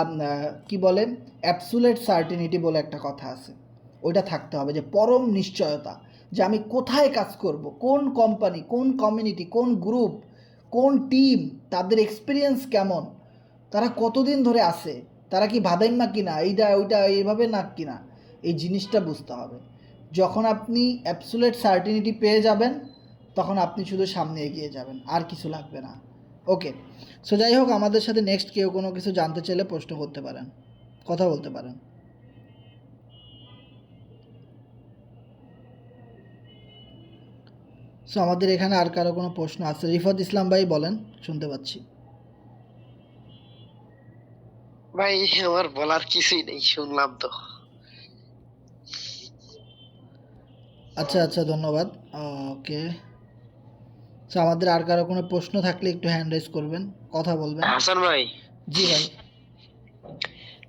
কি বলে, অ্যাবসুলেট সার্টিনিটি বলে একটা কথা আছে, ওইটা থাকতে হবে, যে পরম নিশ্চয়তা যে আমি কোথায় কাজ করব, কোন কোম্পানি, কোন কমিউনিটি, কোন গ্রুপ, কোন টিম, তাদের এক্সপিরিয়েন্স কেমন, তারা কতদিন ধরে আছে, তারা কি ভাদাইম্মা কিনা, এইটা ওইটা এইভাবে না কিনা, এই জিনিসটা বুঝতে হবে। যখন আপনি অ্যাবসুলেট সার্টিনিটি পেয়ে যাবেন, তখন আপনি শুধু সামনে এগিয়ে যাবেন, আর কিছু লাগবে না। ওকে, সো যাই হোক, আমাদের সাথে নেক্সট কেউ কোনো কিছু জানতে চাইলে প্রশ্ন করতে পারেন, কথা বলতে পারেন। সো আমাদের এখানে আর কারো কোনো প্রশ্ন আছে? রিফাত ইসলাম ভাই বলেন, শুনতে পাচ্ছি। ভাই আমার বলার কিছুই নেই, শুনলাম তো। আচ্ছা আচ্ছা, ধন্যবাদ। ওকে, সো আমাদের আর কারো কোনো প্রশ্ন থাকলে একটু হ্যান্ড রাইজ করবেন, কথা বলবেন। হাসান ভাই, জি ভাই।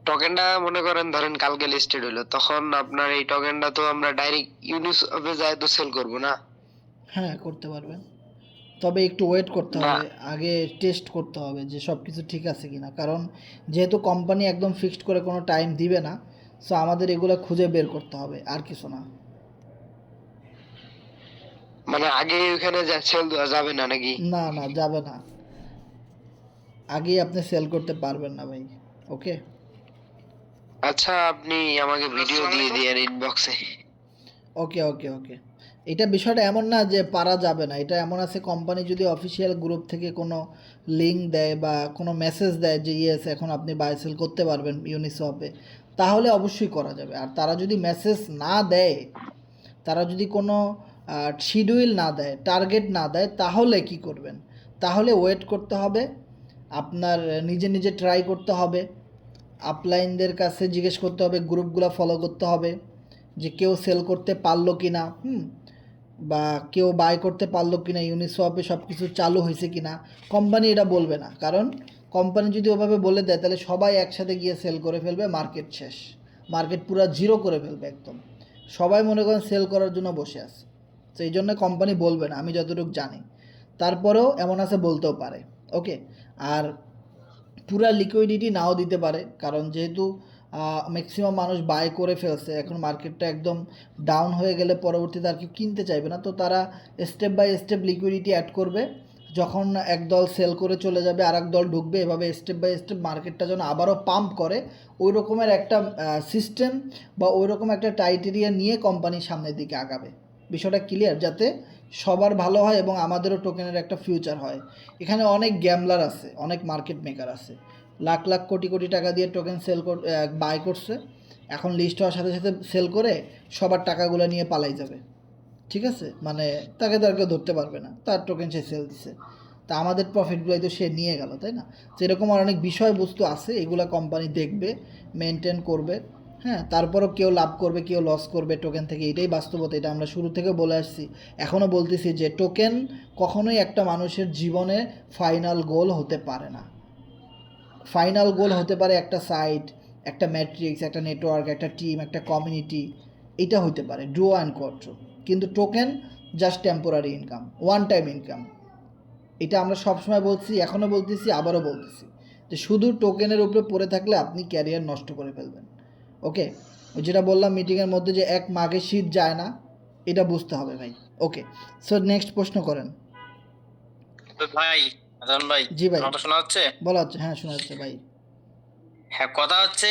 টোকেনটা মনে করেন ধরেন কালকে লিস্টেড হলো, তখন আপনার এই টোকেনটা তো আমরা ডাইরেক্ট ইউনিসফে যাই তো সেল করব না? হ্যাঁ, করতে পারবেন, তবে একটু ওয়েট করতে না। হবে, আগে টেস্ট করতে হবে যে সব কিছু ঠিক আছে কিনা, কারণ যেহেতু কোম্পানি একদম ফিক্সড করে কোনো টাইম দিবে না, সো আমাদের এগুলো খুঁজে বের করতে হবে, আর কিছু না। মানে আগে ওখানে যা সেল দেওয়া যাবে না নাকি? না না, যাবে না, আগেই আপনি সেল করতে পারবেন না ভাই। ওকে আচ্ছা, আপনি আমাকে ভিডিও দিয়ে দিয়েন ইনবক্সে। ওকে ওকে ওকে, এটা বিষয়টা এমন না যে পারা যাবে না, এটা এমন আছে, কোম্পানি যদি অফিসিয়াল গ্রুপ থেকে কোনো লিঙ্ক দেয় বা কোনো মেসেজ দেয় যে ইয়েস এখন আপনি বাই সেল করতে পারবেন ইউনিসওয়াপে, তাহলে অবশ্যই করা যাবে। আর তারা যদি মেসেজ না দেয়, তারা যদি কোনো শিডিউল না দেয়, টার্গেট না দেয়, তাহলে কি করবেন? তাহলে ওয়েট করতে হবে, আপনার নিজে নিজে ট্রাই করতে হবে, আপলাইনদের কাছে জিজ্ঞেস করতে হবে, গ্রুপগুলো ফলো করতে হবে যে কেউ সেল করতে পারলো কি না, বা কেউ বাই করতে পারলো কি না, ইউনিসওয়াপে সব কিছু চালু হয়েছে কি না। কোম্পানি এটা বলবে না, কারণ কোম্পানি যদি ওভাবে বলে দেয় তাহলে সবাই একসাথে গিয়ে সেল করে ফেলবে, মার্কেট শেষ, মার্কেট পুরো জিরো করে ফেলবে একদম, সবাই মনে করেন সেল করার জন্য বসে আছে। তো এই জন্য কোম্পানি বলবে না, আমি যতটুকু জানি। তারপরেও এমন আছে বলতেও পারে। ওকে, আর পুরা লিকুইডিটি নাও দিতে পারে, কারণ যেহেতু ম্যাক্সিমাম মানুষ বাই করে ফেলছে, এখন মার্কেটটা একদম ডাউন হয়ে গেলে পরবর্তীতে আর কেউ কিনতে চাইবে না, তো তারা step by step liquidity add করবে, যখন এক দল সেল করে চলে যাবে আর এক দল ঢুকবে, এভাবে স্টেপ বাই স্টেপ মার্কেটটা যেন আবারও পাম্প করে, ওই রকমের একটা সিস্টেম বা ওই রকম একটা টাইটেরিয়া নিয়ে কোম্পানি সামনের দিকে আগাবে। বিষয়টা ক্লিয়ার, যাতে সবার ভালো হয় এবং আমাদেরও টোকেনের একটা ফিউচার হয়। এখানে অনেক গ্যামলার আছে, অনেক মার্কেট মেকার আছে, লাখ লাখ কোটি কোটি টাকা দিয়ে টোকেন বাই করছে, এখন লিস্ট হওয়ার সাথে সাথে সেল করে সবার টাকাগুলো নিয়ে পালাই যাবে। ঠিক আছে, মানে তাকে তো আর কেউ ধরতে পারবে না, তার টোকেন সে সেল দিছে, তা আমাদের প্রফিটগুলোই তো সে নিয়ে গেল, তাই না? তো এরকম আর অনেক বিষয়বস্তু আছে, এগুলো কোম্পানি দেখবে, মেনটেন করবে। হ্যাঁ, তারপরও কেউ লাভ করবে, কেউ লস করবে টোকেন থেকে, এটাই বাস্তবতা, এটা আমরা শুরু থেকে বলে আসছি, এখনও বলতেছি যে টোকেন কখনোই একটা মানুষের জীবনে ফাইনাল গোল হতে পারে না। ফাইনাল গোল হতে পারে একটা সাইট, একটা ম্যাট্রিক্স, একটা নেটওয়ার্ক, একটা টিম, একটা কমিউনিটি, এটা হতে পারে ডুও অ্যান্ড কোয়াট্রো, কিন্তু token just temporary income, one time income. এটা আমরা সবসময় বলছি, এখনও বলতেছি, আবারও বলতেছি, যে শুধু টোকেনের উপরে পড়ে থাকলে আপনি ক্যারিয়ার নষ্ট করে ফেলবেন। ওকে, যেটা বললাম মিটিংয়ের মধ্যে যে এক মাঘে শীত যায় না, এটা বুঝতে হবে ভাই। ওকে, সো নেক্সট প্রশ্ন করেন। ভাই হাসান ভাই, জি ভাই, আমারটা শোনা যাচ্ছে? বলা হচ্ছে, হ্যাঁ শোনা যাচ্ছে ভাই। হ্যাঁ, কথা হচ্ছে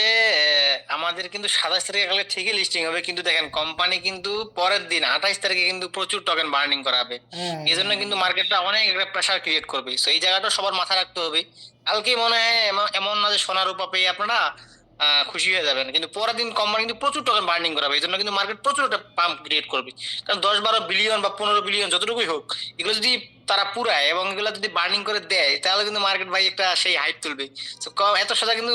আমাদের কিন্তু 27 তারিখে কালকে ঠিকই লিস্টিং হবে, কিন্তু দেখেন কোম্পানি কিন্তু পরের দিন 28 তারিখে কিন্তু প্রচুর টোকেন বার্নিং করাবে, হ্যাঁ এই জন্য কিন্তু মার্কেটটা অনেক একটা প্রেসার ক্রিয়েট করবে। সো এই জায়গাটা সবার মাথায় রাখতে হবে। কালকে মনে হয় এমন না যে সোনার উপা পেয়ে আপনারা খুশি হয়ে যাবেন, কিন্তু পরের দিন কোম্পানি কিন্তু প্রচুর টোকেন বার্নিং করাবে, এই জন্য কিন্তু মার্কেট প্রচুর একটা পাম্প ক্রিয়েট করবে। কারণ 10-12 বিলিয়ন বা 15 বিলিয়ন যতটুকুই হোক, এগুলো যদি তারা পুরায় এবং এগুলো যদি বার্নিং করে দেয়, তাহলে কিন্তু মার্কেট ভাই একটা সেই হাইপ তুলবে। তো এত সোজা কিন্তু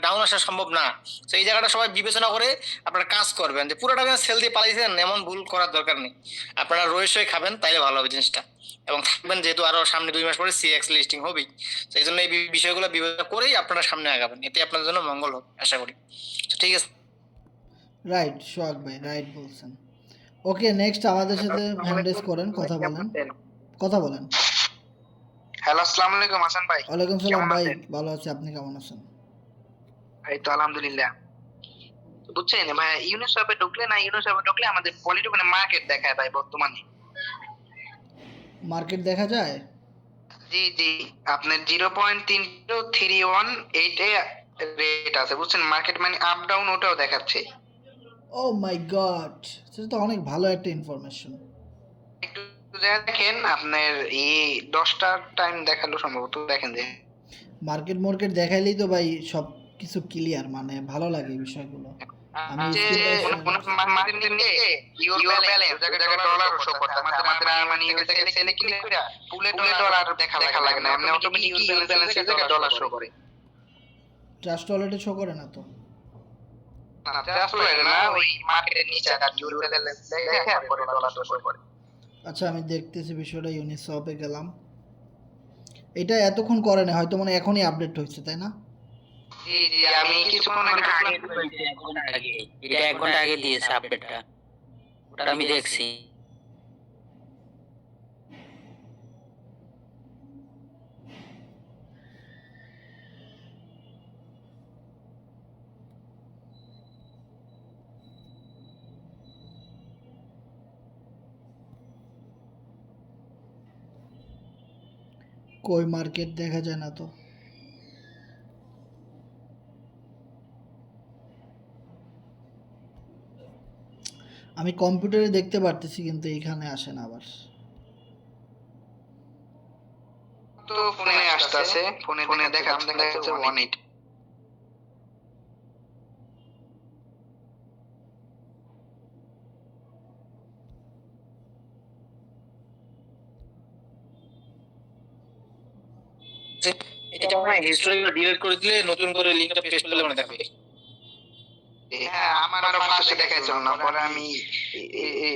ডাউন আসা সম্ভব না। তো এই জায়গাটা সবাই বিবেচনা করে আপনারা কাজ করবেন, যে পুরোটা সেল দিয়ে পালাইছেন এমন ভুল করার দরকার নেই, আপনারা রয়েছে খাবেন, তাইলে ভালো হবে জিনিসটা, এবং থাকবেন, যেহেতু আরো সামনে 2 মাস পরে সিএক্স লিস্টিং হবে। তো এই জন্য এই বিষয়গুলো বিবেচনা করেই আপনারা সামনে আগাবেন, এতে আপনাদের জন্য মঙ্গল হবে আশা করি। তো ঠিক আছে। রাইট সোহাগ ভাই, রাইট বলছেন। ওকে, নেক্সট আমাদের সাথে হ্যান্ড রেজ করেন, কথা বলেন। হ্যালো, আসসালামু আলাইকুম হাসান ভাই। ওয়ালাইকুম সালাম কেমন ভাই, আছেন? ভালো আছি, আপনি কেমন আছেন? এই তো আলহামদুলিল্লাহ। বুঝছেন ভাই, ইউনিসফে ঢুকলে আমাদের পলিটোকনে মার্কেট দেখায় ভাই বর্তমানে। মার্কেট দেখা যায়? জি, আপনার 0.3031 এ রেট আছে, বুঝছেন? মার্কেট মানে আপ ডাউন ওটাও দেখাচ্ছে। ও মাই গড, সেটা তো অনেক ভালো একটা ইনফরমেশন। একটু দেখেন, আপনার এই 10টার টাইম দেখালো সম্ভবত, দেখেন যে মার্কেট দেখাইলেই তো ভাই সব কিছু ক্লিয়ার, মানে ভালো লাগে এই বিষয়গুলো। আমি যে মার্কেটের নিচে ইউর ব্যালেন্স জায়গা ডলার শো করতে আমাদের মানে সেলে ক্লিক করে পুলে ডলার দেখা লাগে না, এমনি অটোমেটিক ইউর ব্যালেন্স জায়গা ডলার শো করে। ট্রাস্ট ওয়ালেটে শো করে না তো? না, জাস্ট ওই না, ওই মার্কেটের নিচে আর ইউর ব্যালেন্স দেখে তারপরে ডলার শো করে। আচ্ছা, আমি দেখতেছি বিষয়টা। ইউনিসপে গেলাম, এটা এতক্ষণ করে না, হয়তো মানে এখনই আপডেট হয়েছে, তাই না? জি, আমি কিছুক্ষণ আগে ঢুকলাম। এটা 1 ঘন্টা আগে দিয়েছে আপডেটটা, ওটা আমি দেখছি। কই মার্কেট দেখা যায় না তো? আমি কম্পিউটারে দেখতে পারতেছি, কিন্তু এইখানে আসে না আবার। তো ফোনে আসতেছে, ফোনে দেখাচ্ছে 18। এটা মানে হিস্টোরিগুলো ডিলিট করে দিলে নতুন করে লিংকটা পেস্ট করলে মানে দেখাবে। হ্যাঁ, আমারও ফার্স্টে দেখাইছিল না, পরে আমি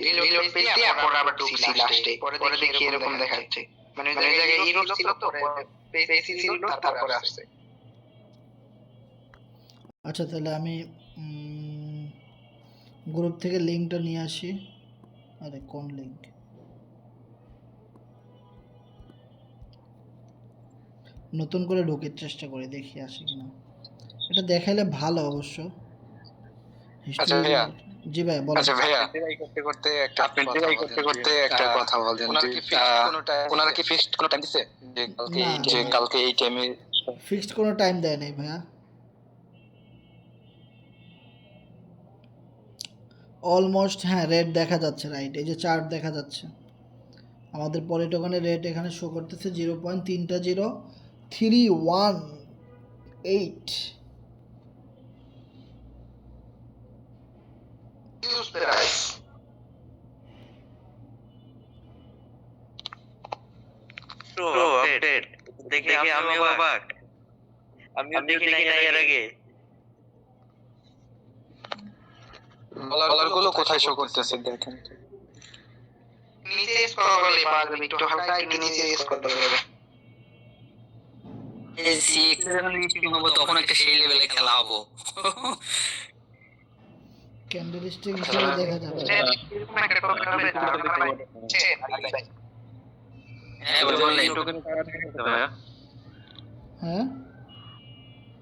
রিলোড পেজ দিয়ে পরে আবার ঢুকছি লাস্টে, পরে দেখি এরকম দেখাচ্ছে। মানে ওই জায়গায় ইরোড ছিল তো, পেজ ছিল তারপরে আসছে। আচ্ছা, তাহলে আমি গ্রুপ থেকে লিঙ্কটা নিয়ে আসি। আরে কোন লিঙ্ক? নতুন করে ঢোকার চেষ্টা করে দেখি আসে কিনা। এটা দেখাইলে ভালো অবশ্য। আচ্ছা ভাইয়া। জি ভাই বলেন। আচ্ছা ভাইয়া, আপনি ট্রাই করতে একটা কথা বলেন যে ওনারা কি ফিক্সড কোনো টাইম দিছে যে কালকে এই টাইমে? ফিক্সড কোনো টাইম দেয় নাই ভাইয়া। অলমোস্ট, হ্যাঁ, রেট দেখা যাচ্ছে, রাইট, এই যে চার্ট দেখা যাচ্ছে। আমাদের পলিটোকনের রেট এখানে শো করতেছে 0.3031 ইউজ প্রাইস আপডেট দেখে আমি অবাক, আমিও দেখি নাই এর আগে। ডলারগুলো কোথায় শো করতেছে দেখেন। নিচে স্ক্রল করলে পাওয়া যাবে, একটু হালকা একটু নিচে স্ক্রল করতে হবে। এই সিএক্স যখন লিস্টিং হবে তখন একটা সেই লেভেলে খেলা হবো। ক্যান্ডেলস্টিক হিসেবে দেখা যাবে। হ্যাঁ বললেন। হ্যাঁ,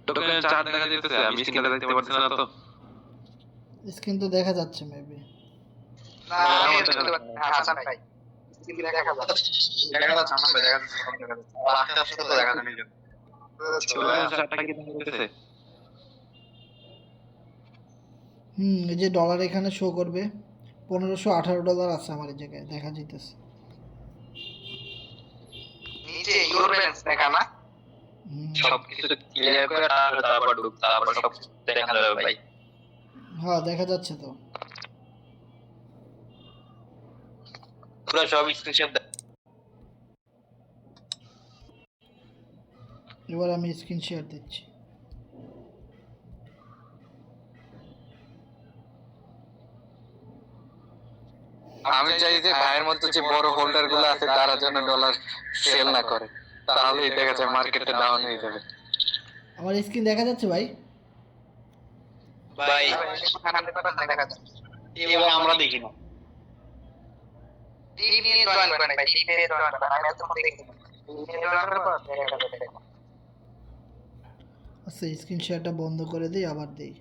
টোকেনের চার্ট দেখা যাইতেছে, আমি স্ক্রিনটা দেখতে পাচ্ছি না তো। স্ক্রিন তো দেখা যাচ্ছে মেবি। না, আমি দেখতে পাচ্ছি না হাসান ভাই, স্ক্রিন দেখা যাচ্ছে। দেখা যাচ্ছে আমার দেখা যাচ্ছে, আস্তে আস্তে তো দেখা যাচ্ছে। টোকেনের চার্টটা কি দেখা যাইতেছে? এই যে ডলার এখানে শো করবে, $1518 আছে আমার এই জায়গায় দেখা যাইতেছে। নিচে ইউর ব্যালেন্স দেখা না, সবকিছু ক্লিয়ার করে তারপর তারপর সব দেখা যাবে ভাই। হ্যাঁ দেখা যাচ্ছে তো। পুরো সব স্ক্রিনশট এবার আমি স্ক্রিন শেয়ার দিচ্ছি। আমি চাই যে ভাইয়ের মধ্যে যে বড় হোল্ডার গুলো আছে তারা যেন ডলার সেল না করে, তাহলেই দেখা যায় মার্কেটটা ডাউন হয়ে যাবে। আমার স্ক্রিন দেখা যাচ্ছে ভাই? ভাই দেখা যাচ্ছে। এবার আমরা দেখি না। টিম নিয়ে জয়েন করেন ভাই, টিম নিয়ে জয়েন করেন, আমি এতক্ষণ দেখি জয়েন করার পর আচ্ছা স্ক্রিন শেয়ারটা বন্ধ করে দিই, আবার দিই।